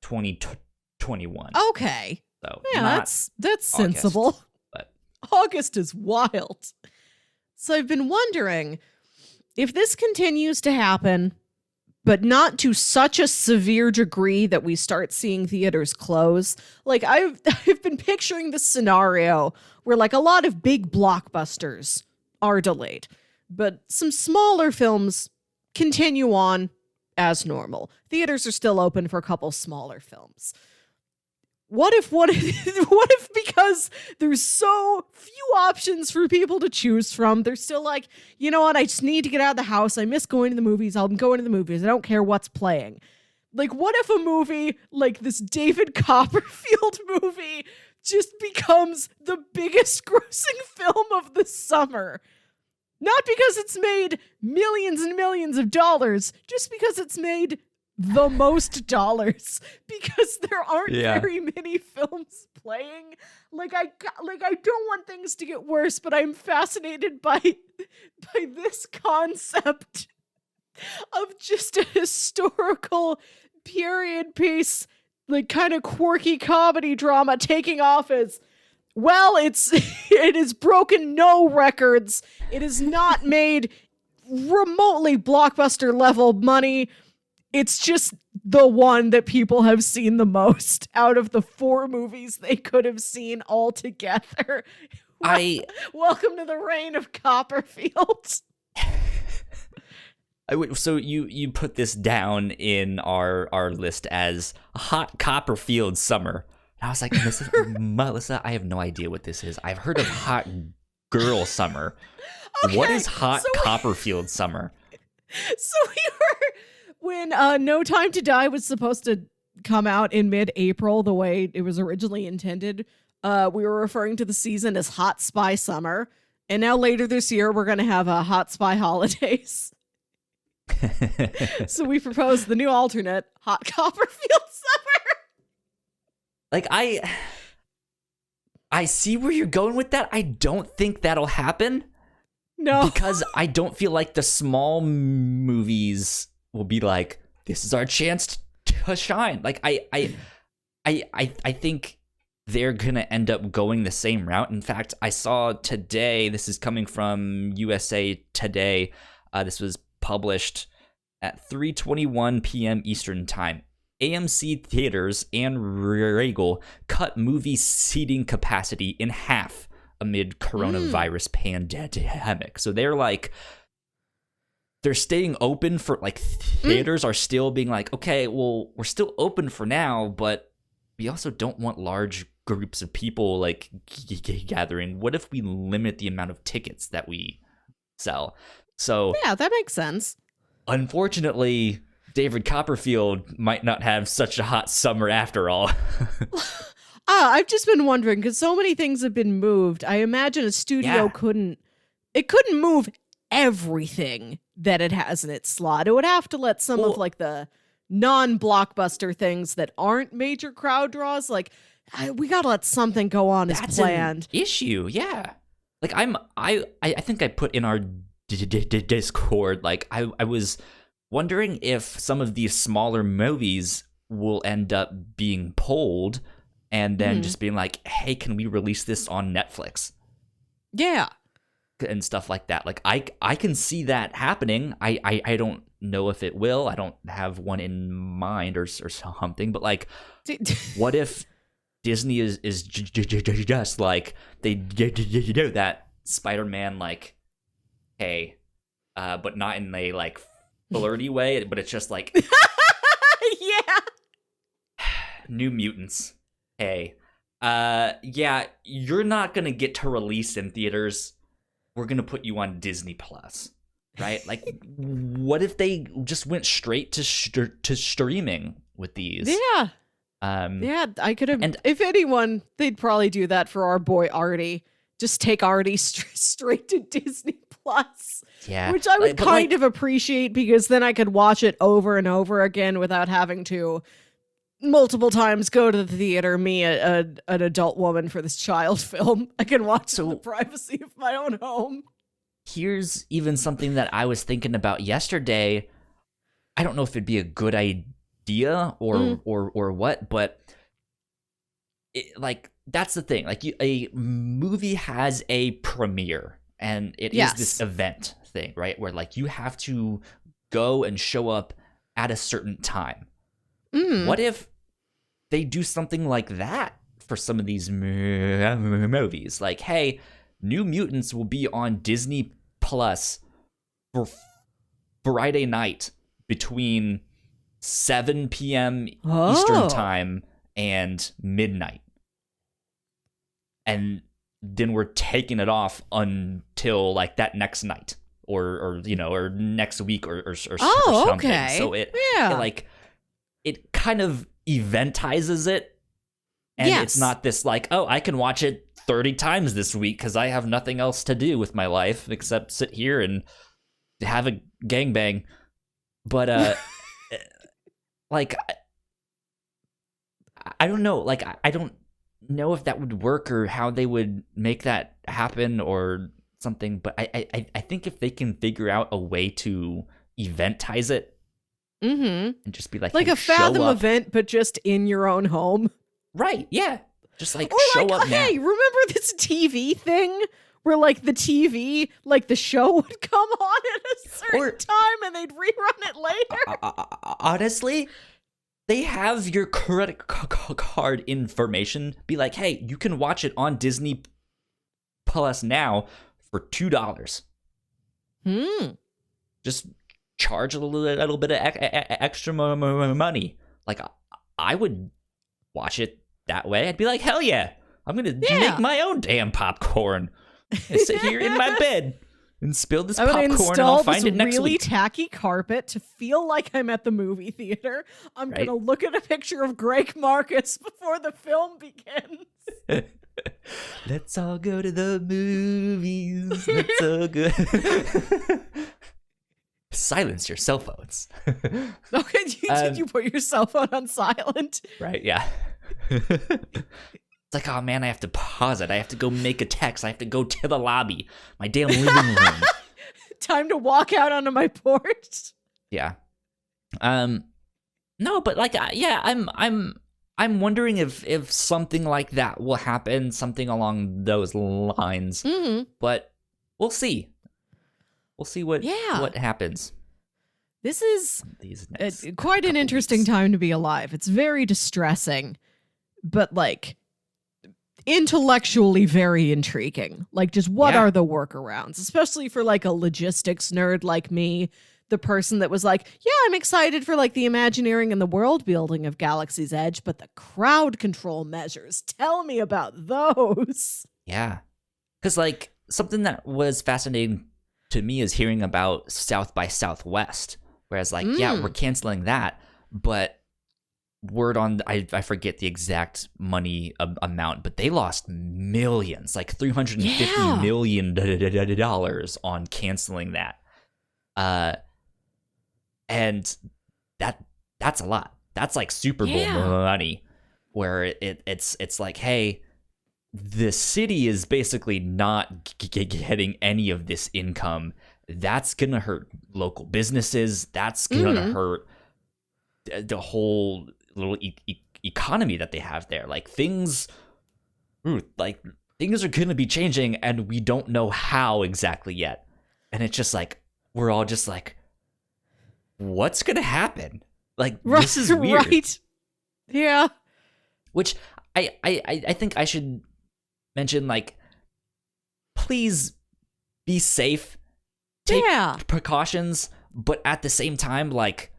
2021. Okay. So yeah, that's sensible. August, but August is wild. So I've been wondering if this continues to happen, but not to such a severe degree that we start seeing theaters close. Like I've been picturing this scenario where like a lot of big blockbusters are delayed, but some smaller films continue on as normal. Theaters are still open for a couple smaller films. What if because there's so few options for people to choose from, they're still like, you know what, I just need to get out of the house. I miss going to the movies. I'm going to the movies. I don't care what's playing. Like, what if a movie like this David Copperfield movie just becomes the biggest grossing film of the summer? Not because it's made millions and millions of dollars, just because it's made the most dollars, because there aren't very many films playing. Like I don't want things to get worse, but I'm fascinated by this concept of just a historical period piece, like kind of quirky comedy drama taking off as well. It has broken no records. It has not made remotely blockbuster level money. It's just the one that people have seen the most out of the 4 movies they could have seen all together. Welcome to the reign of Copperfield. So you put this down in our list as Hot Copperfield Summer. And I was like, Melissa, I have no idea what this is. I've heard of Hot Girl Summer. Okay, what is Hot Copperfield Summer? So when No Time to Die was supposed to come out in mid-April, the way it was originally intended, we were referring to the season as Hot Spy Summer. And now later this year, we're going to have Hot Spy Holidays. So we propose the new alternate, Hot Copperfield Summer. Like, I see where you're going with that. I don't think that'll happen. No. Because I don't feel like the small movies will be like, this is our chance to shine. Like, I think they're gonna end up going the same route. In fact, I saw today, this is coming from USA Today, this was published at 3:21 p.m. Eastern Time. AMC theaters and Regal cut movie seating capacity in half amid coronavirus pandemic. So they're staying open for, like, theaters are still being like, okay, well, we're still open for now, but we also don't want large groups of people, like, gathering. What if we limit the amount of tickets that we sell? So yeah, that makes sense. Unfortunately, David Copperfield might not have such a hot summer after all. I've just been wondering, because so many things have been moved. I imagine a studio couldn't move everything that it has in its slot. It would have to let some of, like, the non-blockbuster things that aren't major crowd draws, like, we gotta let something go on as planned. An issue, yeah. Like, I think I put in our Discord, like, I was wondering if some of these smaller movies will end up being pulled and then just being like, hey, can we release this on Netflix? Yeah. And stuff like that. Like, I can see that happening. I don't know if it will. I don't have one in mind or something. But like, what if Disney is just like they do that Spider-Man like, hey, but not in a like flirty way, but it's just like, yeah, New Mutants. Hey, yeah, you're not gonna get to release in theaters. We're gonna put you on Disney Plus, right? Like, what if they just went straight to streaming with these? Yeah. Yeah, I could have. And if anyone, they'd probably do that for our boy Artie. Just take Artie straight to Disney Plus. Yeah, which I would kind of appreciate, because then I could watch it over and over again without having to multiple times go to the theater, me, an adult woman, for this child film. I can watch in the privacy of my own home. Here's even something that I was thinking about yesterday. I don't know if it'd be a good idea or what, but like, that's the thing. Like, a movie has a premiere, and it is this event thing, right? Where like you have to go and show up at a certain time. What if they do something like that for some of these movies? Like, hey, New Mutants will be on Disney Plus for Friday night between 7 p.m. Eastern time and midnight. And then we're taking it off until like that next night or next week or something. Okay. So it kind of eventizes it, and it's not this like, oh, I can watch it 30 times this week because I have nothing else to do with my life except sit here and have a gangbang. But like, I don't know. Like, I don't know if that would work or how they would make that happen or something. But I think if they can figure out a way to eventize it, and just be like a Fathom event, but just in your own home. Right, yeah. Just like, or show like, up now. Hey, remember this TV thing where like the TV, like the show would come on at a certain time and they'd rerun it later? Honestly, they have your credit card information. Be like, hey, you can watch it on Disney Plus now for $2. Just charge a little bit of extra money. Like, I would watch it that way. I'd be like, hell yeah, I'm gonna make my own damn popcorn and sit here in my bed and spill this popcorn, and I'll find it next week. Really tacky carpet to feel like I'm at the movie theater. I'm gonna look at a picture of Greg Marcus before the film begins. Let's all go to the movies. Let's all go. Silence your cell phones. Okay, did you put your cell phone on silent? Right, yeah. It's like, oh man, I have to pause it. I have to go make a text. I have to go to the lobby. My damn living room. Time to walk out onto my porch. Yeah. No, but like, yeah, I'm wondering if something like that will happen, something along those lines. But we'll see. We'll see what happens. This is quite an interesting time to be alive. It's very distressing, but like intellectually very intriguing. Like, just what are the workarounds, especially for like a logistics nerd like me, the person that was like, yeah, I'm excited for like the Imagineering and the world building of Galaxy's Edge, but the crowd control measures, tell me about those. Yeah, because like something that was fascinating to me is hearing about South by Southwest, whereas like, yeah, we're canceling that, but word on, I forget the exact money amount, but they lost millions, like $350 million on canceling that. And that's a lot. That's like Super Bowl money, where it's like, hey, the city is basically not getting any of this income. That's gonna hurt local businesses. That's gonna hurt the whole little economy that they have there. Like, things are gonna be changing, and we don't know how exactly yet. And it's just like, we're all just like, what's gonna happen? Like, this is weird. Right. Yeah. Which I think I should mention, like, please be safe. Take precautions, but at the same time, like,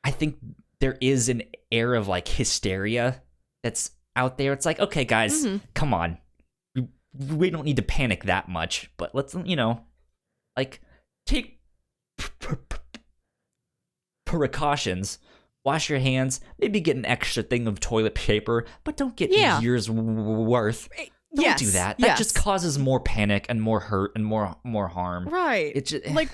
I think there is an air of, like, hysteria that's out there. It's like, okay, guys, come on. We don't need to panic that much, but let's, like, take precautions. Wash your hands. Maybe get an extra thing of toilet paper, but don't get years worth. Don't do that. That just causes more panic and more hurt and more harm. Right. It just, like,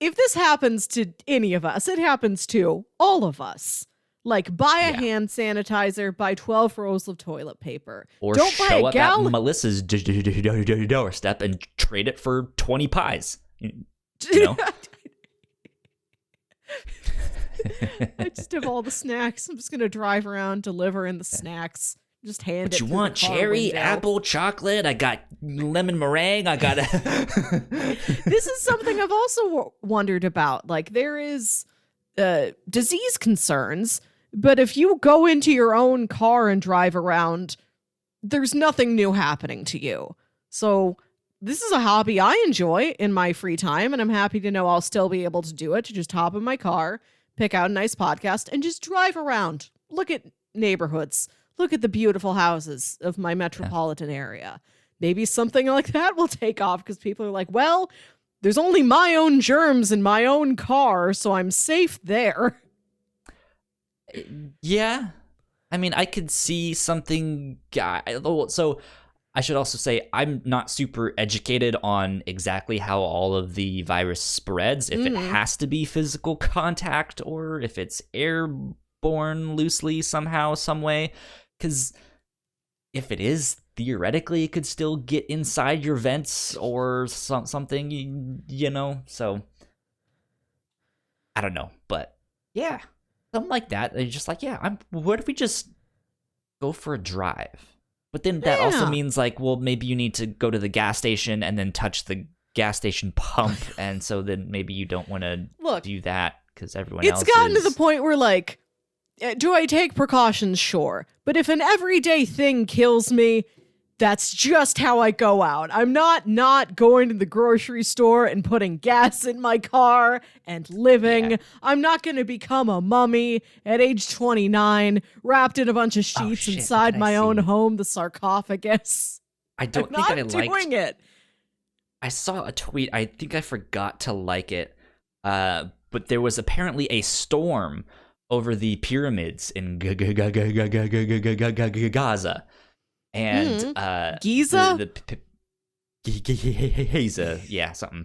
if this happens to any of us, it happens to all of us. Like, buy a hand sanitizer, buy 12 rolls of toilet paper. Or don't show up at Melissa's doorstep and trade it for 20 pies. I just have all the snacks. I'm just going to drive around, delivering the snacks. Just hand it. What you want? Cherry, apple, chocolate? I got lemon meringue. I got This is something I've also wondered about. Like, there is disease concerns, but if you go into your own car and drive around, there's nothing new happening to you. So this is a hobby I enjoy in my free time, and I'm happy to know I'll still be able to do it, to just hop in my car, pick out a nice podcast, and just drive around. Look at neighborhoods. Look at the beautiful houses of my metropolitan area. Maybe something like that will take off because people are like, well, there's only my own germs in my own car, so I'm safe there. Yeah. I mean, I could see something. So I should also say I'm not super educated on exactly how all of the virus spreads, if it has to be physical contact or if it's airborne loosely somehow, some way. Because if it is, theoretically, it could still get inside your vents or something, So I don't know, but yeah, something like that. They're just like, what if we just go for a drive? But then that also means, like, well, maybe you need to go to the gas station and then touch the gas station pump, and so then maybe you don't want to do that because everyone else It's gotten to the point where, like, do I take precautions? Sure. But if an everyday thing kills me, that's just how I go out. I'm not going to the grocery store and putting gas in my car and living. Yeah. I'm not going to become a mummy at age 29, wrapped in a bunch of sheets inside my own home, the sarcophagus. I don't think I liked doing it. I saw a tweet. I think I forgot to like it. But there was apparently a storm over the pyramids in Gaza. And Giza? Giza, yeah, something.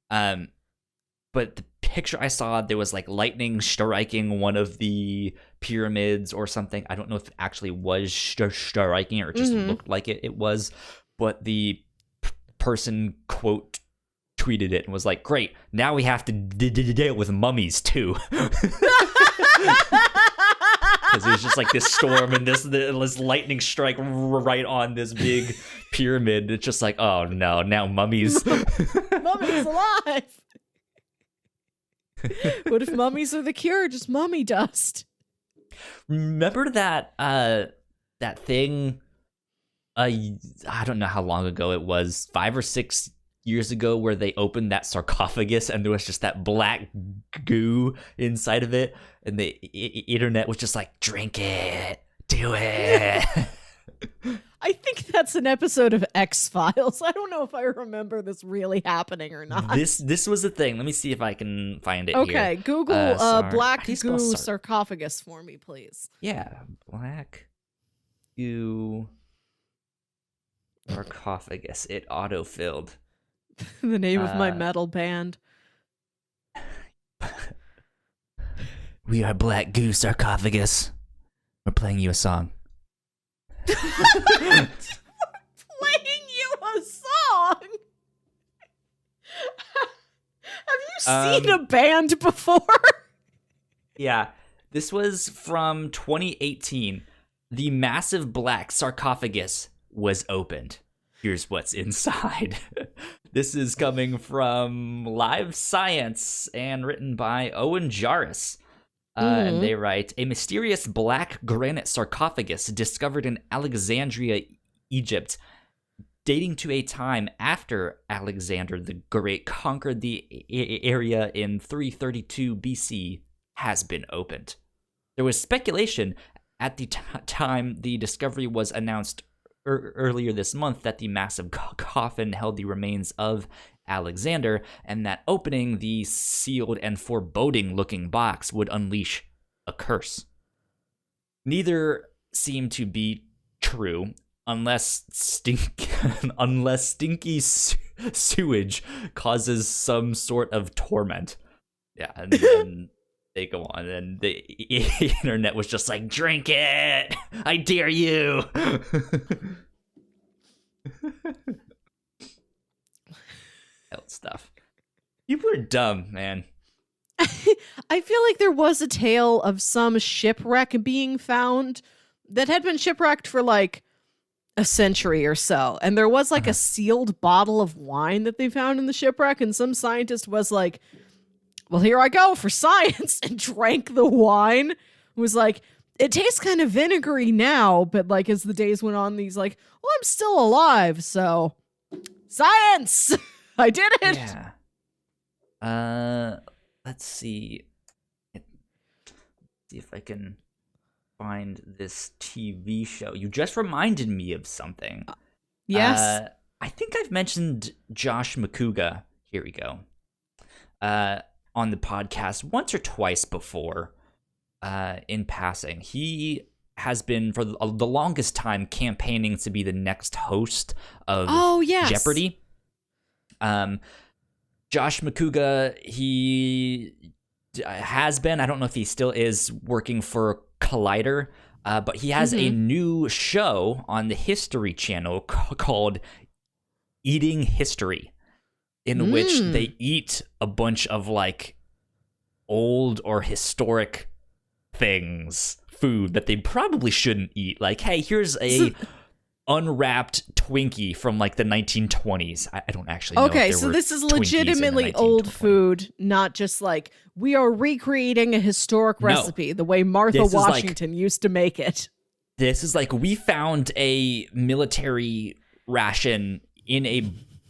But the picture I saw, there was like lightning striking one of the pyramids or something. I don't know if it actually was striking or it just looked like it was. But the person quote tweeted it and was like, "Great, now we have to deal with mummies too." Because there's just like this storm and this lightning strike right on this big pyramid. It's just like, oh no, now mummies. Mummies alive. What if mummies are the cure? Just mummy dust. Remember that that thing? I don't know how long ago it was, 5 or 6 years ago, where they opened that sarcophagus and there was just that black goo inside of it, and the internet was just like, drink it, do it. I think that's an episode of X-Files. I don't know if I remember this really happening or not. This was the thing. Let me see if I can find it. Okay, here. Google black goo sarcophagus for me, please. Yeah, black goo sarcophagus. It auto-filled. The name of my metal band. We are Black Goo Sarcophagus. We're playing you a song. Playing you a song? Have you seen a band before? Yeah. This was from 2018. The massive black sarcophagus was opened. Here's what's inside. This is coming from Live Science and written by Owen Jarvis. And they write, a mysterious black granite sarcophagus discovered in Alexandria, Egypt, dating to a time after Alexander the Great conquered the area in 332 BC, has been opened. There was speculation at the time the discovery was announced earlier this month that the massive coffin held the remains of Alexander, and that opening the sealed and foreboding-looking box would unleash a curse. Neither seem to be true, unless stinky sewage causes some sort of torment. Yeah, and then they go on, and the internet was just like, drink it! I dare you! Hell stuff. People are dumb, man. I feel like there was a tale of some shipwreck being found that had been shipwrecked for like a century or so. And there was like a sealed bottle of wine that they found in the shipwreck. And some scientist was like, well, here I go for science, and drank the wine. Was like, it tastes kind of vinegary now, but like as the days went on, he's like, well, I'm still alive, so science! I did it! Yeah. Let's see. See if I can find this TV show. You just reminded me of something. Yes. I think I've mentioned Josh McCouga. Here we go. On the podcast once or twice before, in passing. He has been for the longest time campaigning to be the next host of Jeopardy. Josh McCouga, he has been, I don't know if he still is, working for Collider, but he has a new show on the History Channel called Eating History, in which they eat a bunch of like old or historic food that they probably shouldn't eat. Like, hey, here's a unwrapped Twinkie from like the 1920s. I don't actually know. Okay, so this is legitimately old food, not just like we are recreating a historic recipe the way Martha Washington used to make it. This is like, we found a military ration in a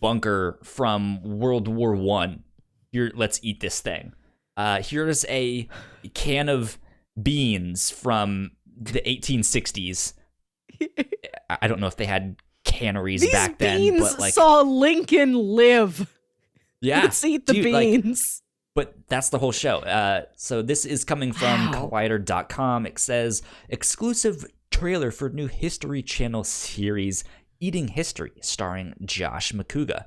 bunker from World War One. Here, let's eat this thing. Here's a can of beans from the 1860s. I don't know if they had canneries back then, but like, saw Lincoln live. Yeah, let's eat the beans. But that's the whole show. So this is coming from Collider.com. It says, exclusive trailer for new History Channel series Eating History, starring Josh McCouga.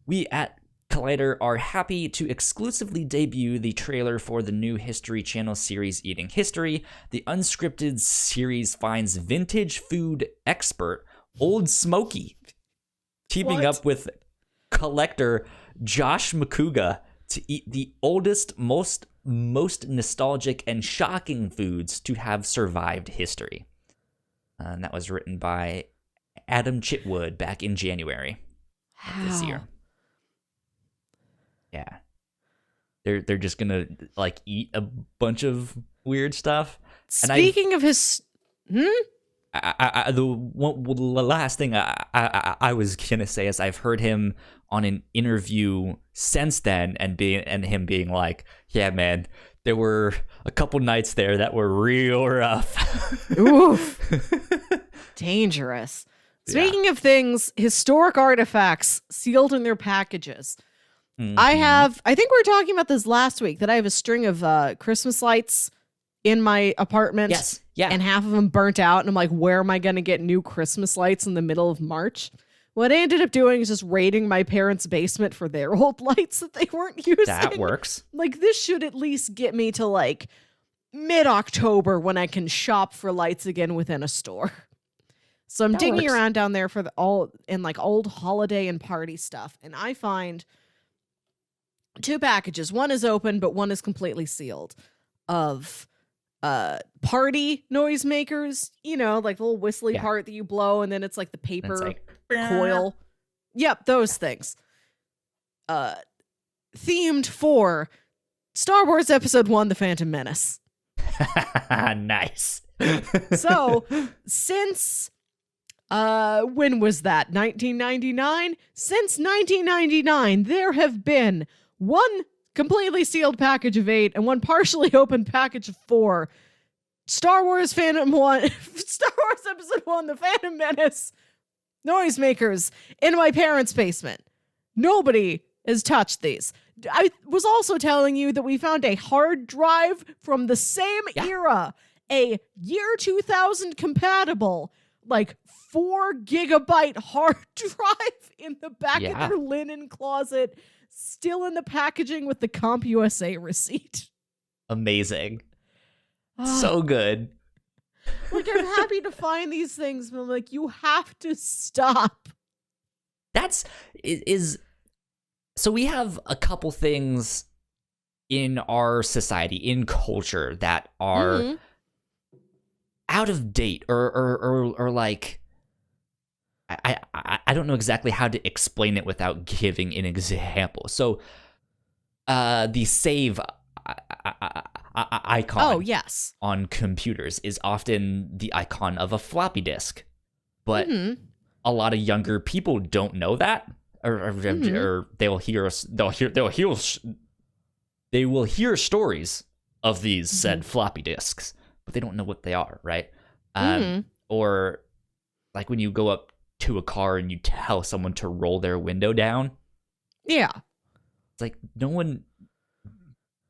We at Collider are happy to exclusively debut the trailer for the new History Channel series Eating History. The unscripted series finds vintage food expert Old Smoky teaming up with collector Josh McCouga to eat the oldest, most nostalgic and shocking foods to have survived history. And that was written by Adam Chitwood back in January of this year. Yeah. They're just gonna like eat a bunch of weird stuff. Speaking of his the last thing I was gonna say is I've heard him on an interview since then and him being like, yeah, man, there were a couple nights there that were real rough. Oof. Dangerous. Speaking of things, historic artifacts sealed in their packages. I think we were talking about this last week, that I have a string of Christmas lights in my apartment. Yes. Yeah. And half of them burnt out. And I'm like, where am I going to get new Christmas lights in the middle of March? What I ended up doing is just raiding my parents' basement for their old lights that they weren't using. That works. Like, this should at least get me to like mid-October when I can shop for lights again within a store. So I'm digging around down there for like old holiday and party stuff. And I find 2 packages. One is open, but one is completely sealed, of party noisemakers, like the little whistly part that you blow, and then it's like the paper coil. Yep, those things. themed for Star Wars Episode 1, The Phantom Menace. Nice. So, since, when was that? 1999? Since 1999, there have been one completely sealed package of 8 and one partially opened package of 4 Star Wars Episode 1, The Phantom Menace noisemakers in my parents' basement. Nobody has touched these. I was also telling you that we found a hard drive from the same era, a year 2000 compatible, like 4 gigabyte hard drive in the back of their linen closet, still in the packaging with the CompUSA receipt. Amazing. So good. Like, I'm happy to find these things, but I'm like, you have to stop. So we have a couple things in our society, in culture, that are out of date or like, I don't know exactly how to explain it without giving an example. So the save icon on computers is often the icon of a floppy disk, but a lot of younger people don't know that, or they will hear stories of these said floppy disks, but they don't know what they are, right? Or like when you go up to a car and you tell someone to roll their window down, it's like no one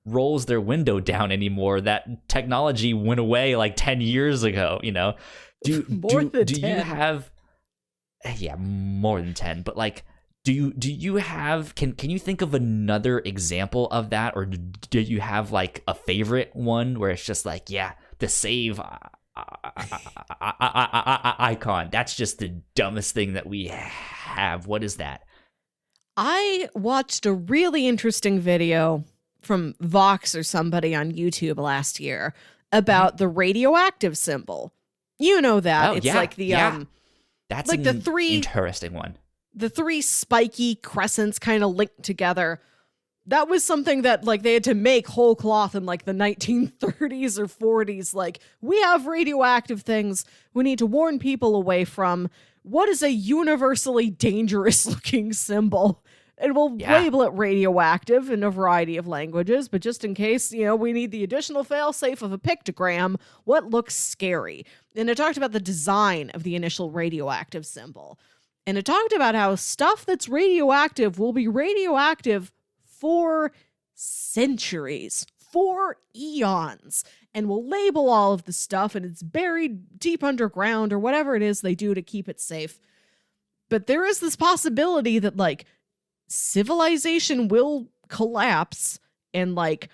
rolls their window down anymore. That technology went away like 10 years ago, you know. Do you have more than 10, but like do you have can you think of another example of that, or do you have like a favorite one where it's just like, the save icon, that's just the dumbest thing that we have? What is that? I watched a really interesting video from Vox or somebody on YouTube last year about the radioactive symbol. You know that. It's like the that's like the 3 interesting one. The 3 spiky crescents kind of linked together. That was something that like they had to make whole cloth in like the 1930s or 40s. Like, we have radioactive things we need to warn people away from. What is a universally dangerous looking symbol? And we'll label it radioactive in a variety of languages, but just in case, we need the additional failsafe of a pictogram, what looks scary? And it talked about the design of the initial radioactive symbol. And it talked about how stuff that's radioactive will be radioactive for centuries, for eons, and we'll label all of the stuff, and it's buried deep underground or whatever it is they do to keep it safe. But there is this possibility that, like, civilization will collapse and like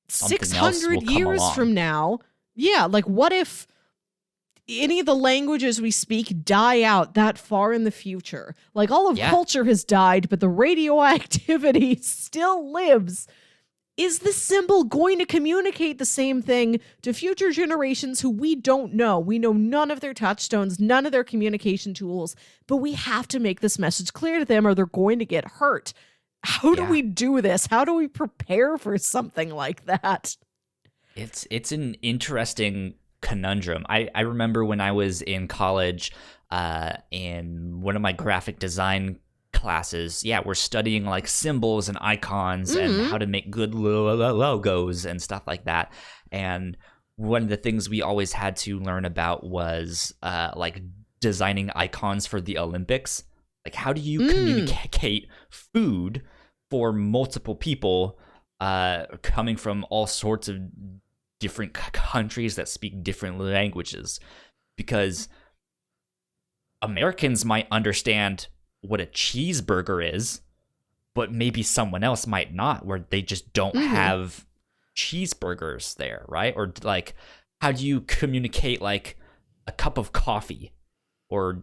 600 years from now, like what if any of the languages we speak die out that far in the future? Like, all of culture has died, but the radioactivity still lives. Is the symbol going to communicate the same thing to future generations who we don't know? We know none of their touchstones, none of their communication tools, but we have to make this message clear to them or they're going to get hurt. How do we do this? How do we prepare for something like that? It's an interesting conundrum. I remember when I was in college, in one of my graphic design classes, we're studying like symbols and icons and how to make good logos and stuff like that. And one of the things we always had to learn about was like designing icons for the Olympics. Like, how do you communicate food for multiple people coming from all sorts of different countries that speak different languages? Because Americans might understand what a cheeseburger is, but maybe someone else might not, where they just don't have cheeseburgers there, right? Or like, how do you communicate like a cup of coffee or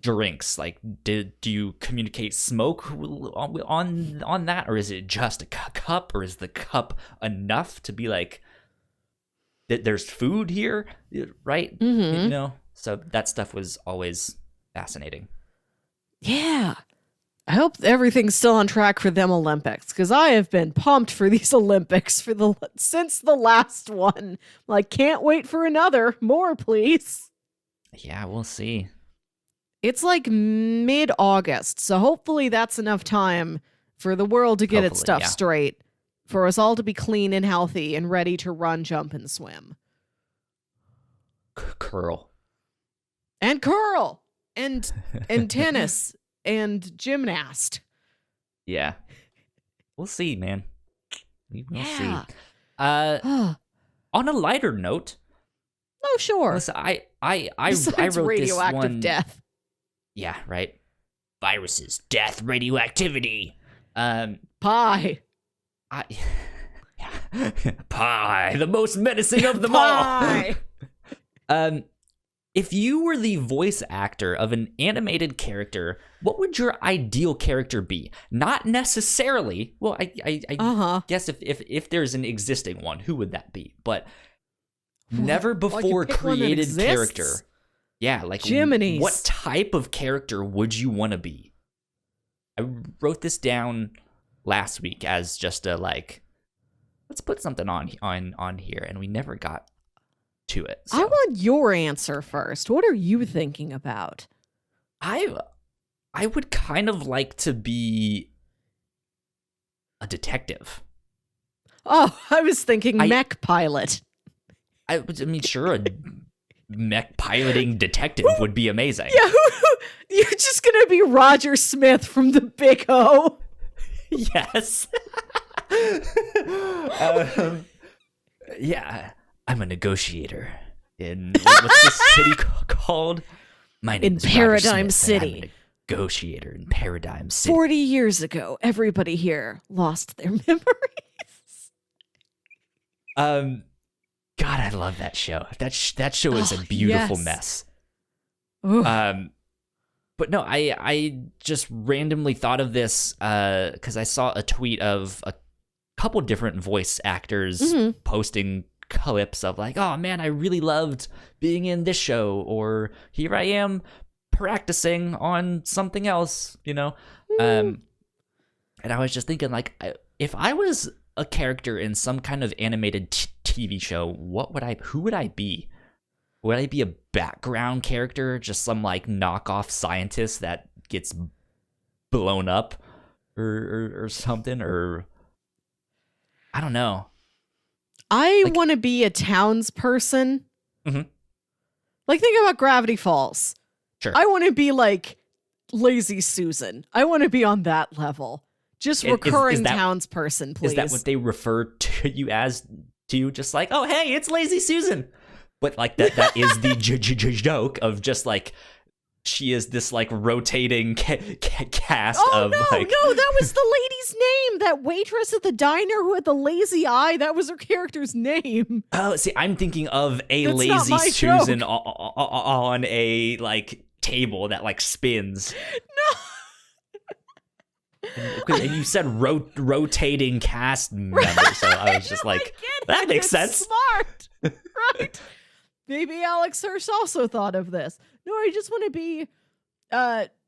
drinks? Like, do you communicate smoke on that, or is it just a cup, or is the cup enough to be like that there's food here, right? So that stuff was always fascinating. Yeah. I hope everything's still on track for them Olympics, because I have been pumped for these Olympics since the last one. Like, can't wait for another. More, please. Yeah, we'll see. It's like mid-August, so hopefully that's enough time for the world to get its stuff straight, for us all to be clean and healthy and ready to run, jump, and swim. Curl. And curl. And tennis. And gymnast. Yeah. We'll see, man. We will see. On a lighter note. Oh, sure. Listen, I wrote radioactive this one. death. Yeah, right. Viruses, death, radioactivity. Pie. Pie, the most menacing of them all. If you were the voice actor of an animated character, what would your ideal character be? Not necessarily. Well, I guess if there's an existing one, who would that be? But never before created character. Yeah, like Jiminy's. What type of character would you want to be? I wrote this down last week as just a let's put something on here, and we never got to it. So. I want your answer first. What are you thinking about? I would kind of like to be a detective. Oh, I was thinking mech pilot. I mean, sure, a mech piloting detective would be amazing. Yeah, you're just gonna be Roger Smith from The Big O. Yes. Yeah. I'm a negotiator in what's this city called? My name is Paradigm Smith, City. I'm a negotiator in Paradigm City. 40 years ago, everybody here lost their memories. God, I love that show. That show is a beautiful mess. Ooh. But no, I just randomly thought of this because I saw a tweet of a couple different voice actors posting clips of like, oh man, I really loved being in this show, or here I am practicing on something else, you know. And I was just thinking, like, if I was a character in some kind of animated TV show, who would I be? Would I be a background character, just some like knockoff scientist that gets blown up or something, or I don't know. I want to be a townsperson. Mm-hmm. Like, think about Gravity Falls. Sure. I want to be like Lazy Susan. I want to be on that level. Just recurring townsperson, please. Is that what they refer to you as? To you, just like, oh, hey, it's Lazy Susan. But like that is the joke of just like, she is this like rotating cast of like. No, that was the lady's name. That waitress at the diner who had the lazy eye. That was her character's name. Oh, see, I'm thinking of a That's Lazy Susan on a like table that like spins. No. And you said rotating cast member, so I was just like, that makes sense. Smart, right? Maybe Alex Hirsch also thought of this. No, I just want to be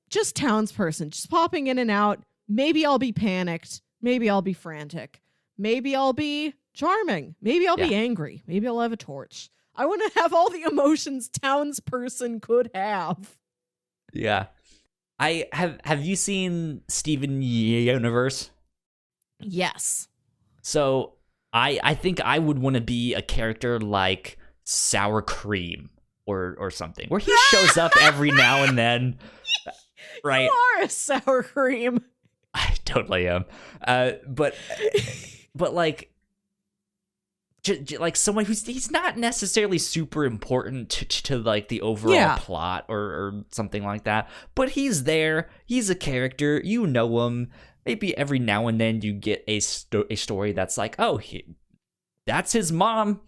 just townsperson, just popping in and out. Maybe I'll be panicked. Maybe I'll be frantic. Maybe I'll be charming. Maybe I'll be angry. Maybe I'll have a torch. I want to have all the emotions townsperson could have. Yeah. Have you seen Steven Universe? Yes. So I think I would want to be a character like Sour Cream or something, where he shows up every now and then. Right? You are a sour cream. I totally am. But like, like someone he's not necessarily super important to like the overall plot or something like that, but he's there. He's a character. You know him. Maybe every now and then you get a story that's like, oh, that's his mom.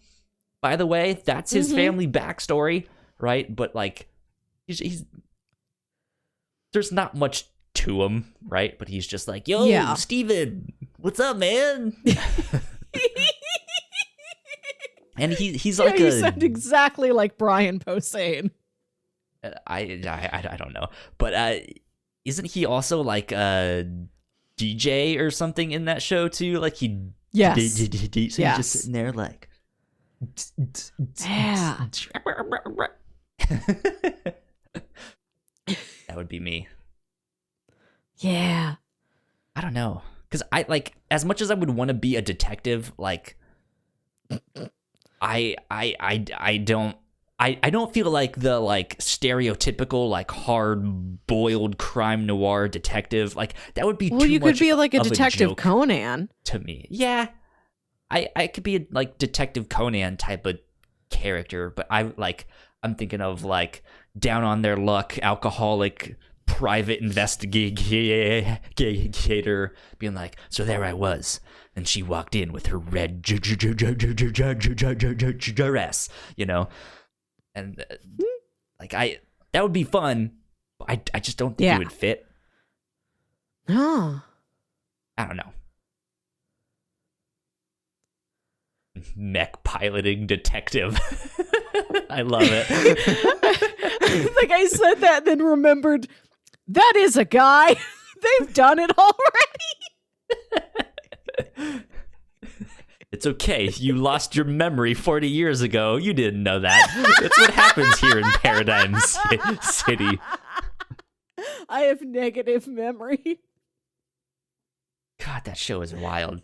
By the way, that's his family backstory, right? But like, he's there's not much to him, right? But he's just like, yo, Steven, what's up, man? And he's like you sound exactly like Brian Posehn. I don't know, but isn't he also like a DJ or something in that show too? Like he Yes. so he's just sitting there like Yeah. That would be me. Yeah. I don't know, because I like, as much as I would want to be a detective, like I don't feel like the like stereotypical like hard boiled crime noir detective. Like that would be Well, too you much could be like a of Detective joke Conan. to me. Yeah, I could be a, like Detective Conan type of character, but I'm thinking of like down on their luck, alcoholic private investigator being like, so there I was, and she walked in with her red dress, you know, and like that would be fun. I just don't think it would fit. Oh. I don't know. Mech piloting detective. I love it. Like I said that, then remembered that is a guy. They've done it already. It's okay. You lost your memory 40 years ago. You didn't know that. That's what happens here in Paradigm City. I have negative memory. God, that show is wild.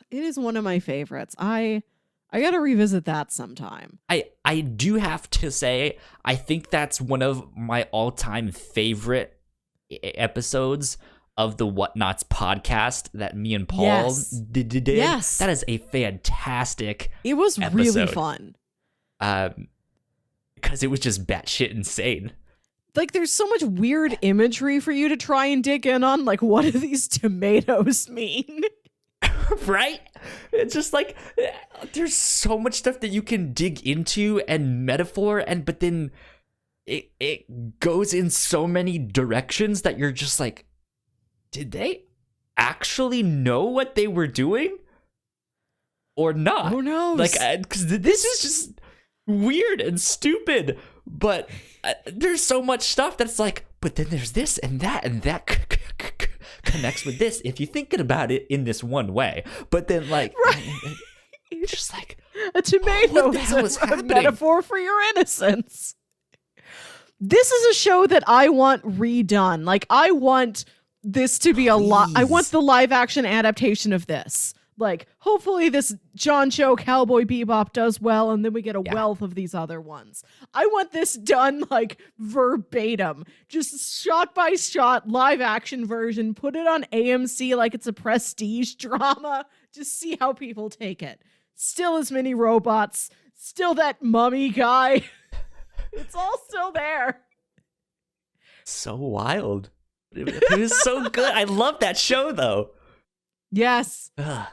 It is one of my favorites. I gotta revisit that sometime. I do have to say, I think that's one of my all-time favorite episodes of the Whatnauts podcast that me and Paul did. Yes. That is a fantastic It was episode. really fun. Because it was just batshit insane. Like, there's so much weird imagery for you to try and dig in on. Like, what do these tomatoes mean? Right? It's just like, there's so much stuff that you can dig into and metaphor, but then it goes in so many directions that you're just like, did they actually know what they were doing? Or not? Who knows? Like, because this is just weird and stupid, but there's so much stuff that's like, but then there's this and that connects with this if you're thinking about it in this one way. But then, like, it's just like, a tomato what the hell is a happening? metaphor for your innocence. This is a show that I want redone. Like, I want this to be I want the live action adaptation of this. Like, hopefully this John Cho Cowboy Bebop does well, and then we get a wealth of these other ones. I want this done, like, verbatim. Just shot by shot, live action version. Put it on AMC like it's a prestige drama. Just see how people take it. Still as many robots. Still that mummy guy. It's all still there. So wild. It was so good. I love that show, though. Yes. Ugh.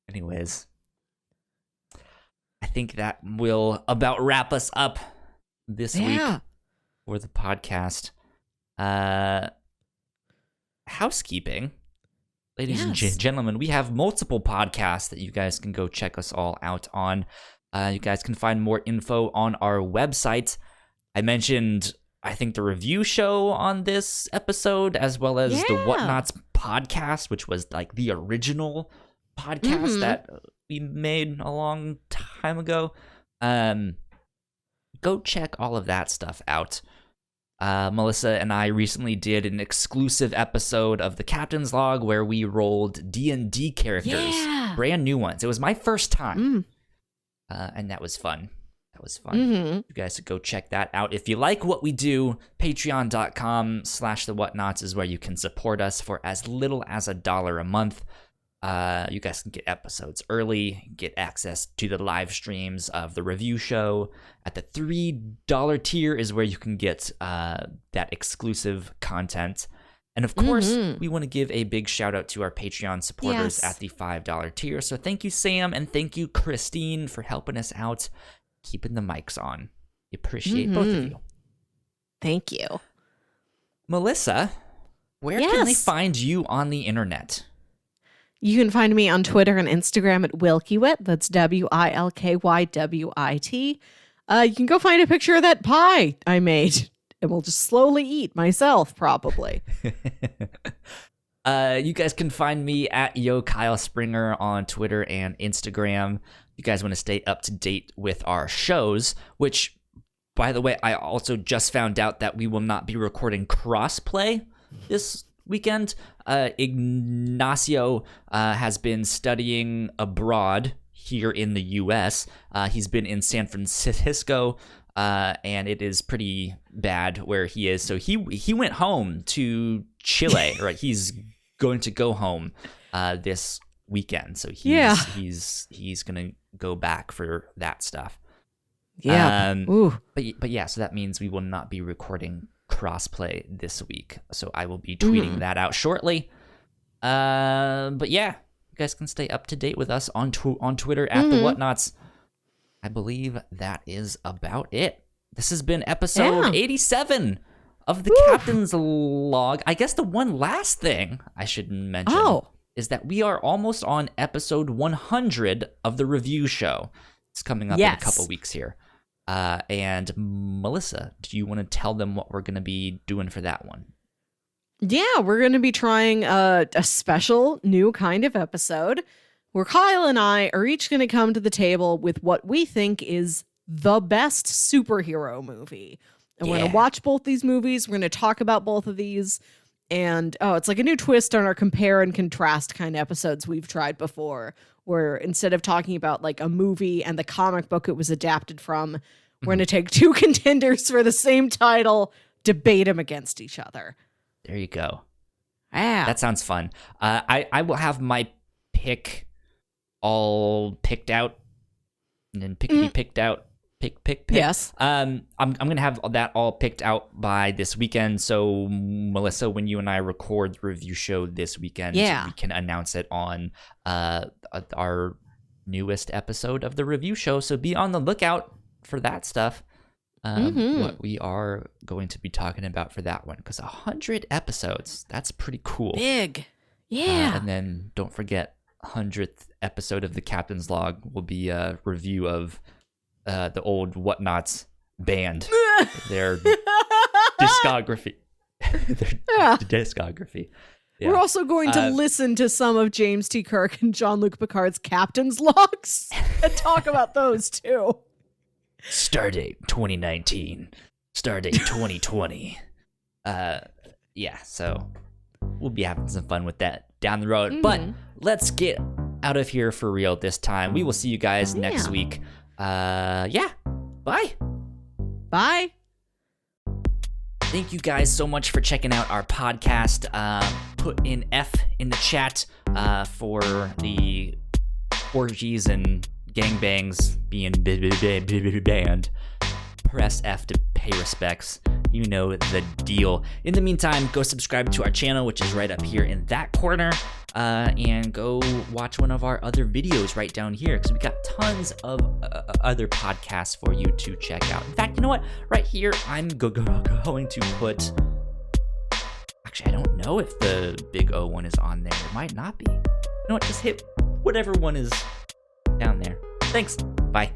Anyways, I think that will about wrap us up this week for the podcast. Housekeeping. Ladies and gentlemen, we have multiple podcasts that you guys can go check us all out on. You guys can find more info on our website. I mentioned, I think, the review show on this episode, as well as the Whatnauts podcast, which was like the original podcast that we made a long time ago. Go check all of that stuff out. Melissa and I recently did an exclusive episode of the Captain's Log where we rolled D&D characters, brand new ones. It was my first time, and that was fun. You guys should go check that out. If you like what we do, patreon.com/thewhatnauts is where you can support us for as little as $1 a month. You guys can get episodes early, get access to the live streams of the review show. At the $3 tier is where you can get that exclusive content. And of course, we want to give a big shout out to our Patreon supporters at the $5 tier. So thank you, Sam, and thank you, Christine, for helping us out, keeping the mics on. We appreciate both of you. Thank you. Melissa, where can they find you on the internet? You can find me on Twitter and Instagram at Wilkywit. That's WILKYWIT. You can go find a picture of that pie I made and will just slowly eat myself, probably. You guys can find me at Kyle Springer on Twitter and Instagram. You guys want to stay up to date with our shows, which, by the way, I also just found out that we will not be recording crossplay this weekend. Ignacio has been studying abroad here in the U.S. He's been in San Francisco, and it is pretty bad where he is. So he went home to Chile, right? He's going to go home this weekend. So he's gonna go back for that stuff. Yeah. But yeah, so that means we will not be recording crossplay this week. So I will be tweeting that out shortly. But yeah, you guys can stay up to date with us on Twitter at the Whatnauts. I believe that is about it. This has been episode 87 of the Captain's Log. I guess the one last thing I should mention is that we are almost on episode 100 of the review show. It's coming up in a couple weeks here. And Melissa, do you want to tell them what we're going to be doing for that one? Yeah, we're going to be trying a special new kind of episode where Kyle and I are each going to come to the table with what we think is the best superhero movie. And we're going to watch both these movies. We're going to talk about both of these. And, it's like a new twist on our compare and contrast kind of episodes we've tried before, where instead of talking about like a movie and the comic book it was adapted from, we're going to take two contenders for the same title, debate them against each other. There you go. Yeah. That sounds fun. I will have my pick all picked out and then picked out. Pick. Yes. I'm gonna have that all picked out by this weekend. So Melissa, when you and I record the review show this weekend, we can announce it on our newest episode of the review show. So be on the lookout for that stuff. What we are going to be talking about for that one, because 100 episodes, that's pretty cool. Big. Yeah. And then don't forget, 100th episode of the Captain's Log will be a review of the old Whatnauts band, their discography. Discography. Yeah. We're also going to listen to some of James T. Kirk and Jean-Luc Picard's Captain's Logs and talk about those too. Stardate 2019. Stardate 2020. So we'll be having some fun with that down the road. But let's get out of here for real this time. We will see you guys next week. Bye. Bye. Thank you guys so much for checking out our podcast. Put in F in the chat for the orgies and gangbangs being banned. Press F to pay respects. You know the deal. In the meantime, go subscribe to our channel, which is right up here in that corner, and go watch one of our other videos right down here, because we got tons of other podcasts for you to check out. In fact, you know what? Right here, I'm going to put... Actually, I don't know if the Big O one is on there. It might not be. You know what? Just hit whatever one is down there. Thanks. Bye.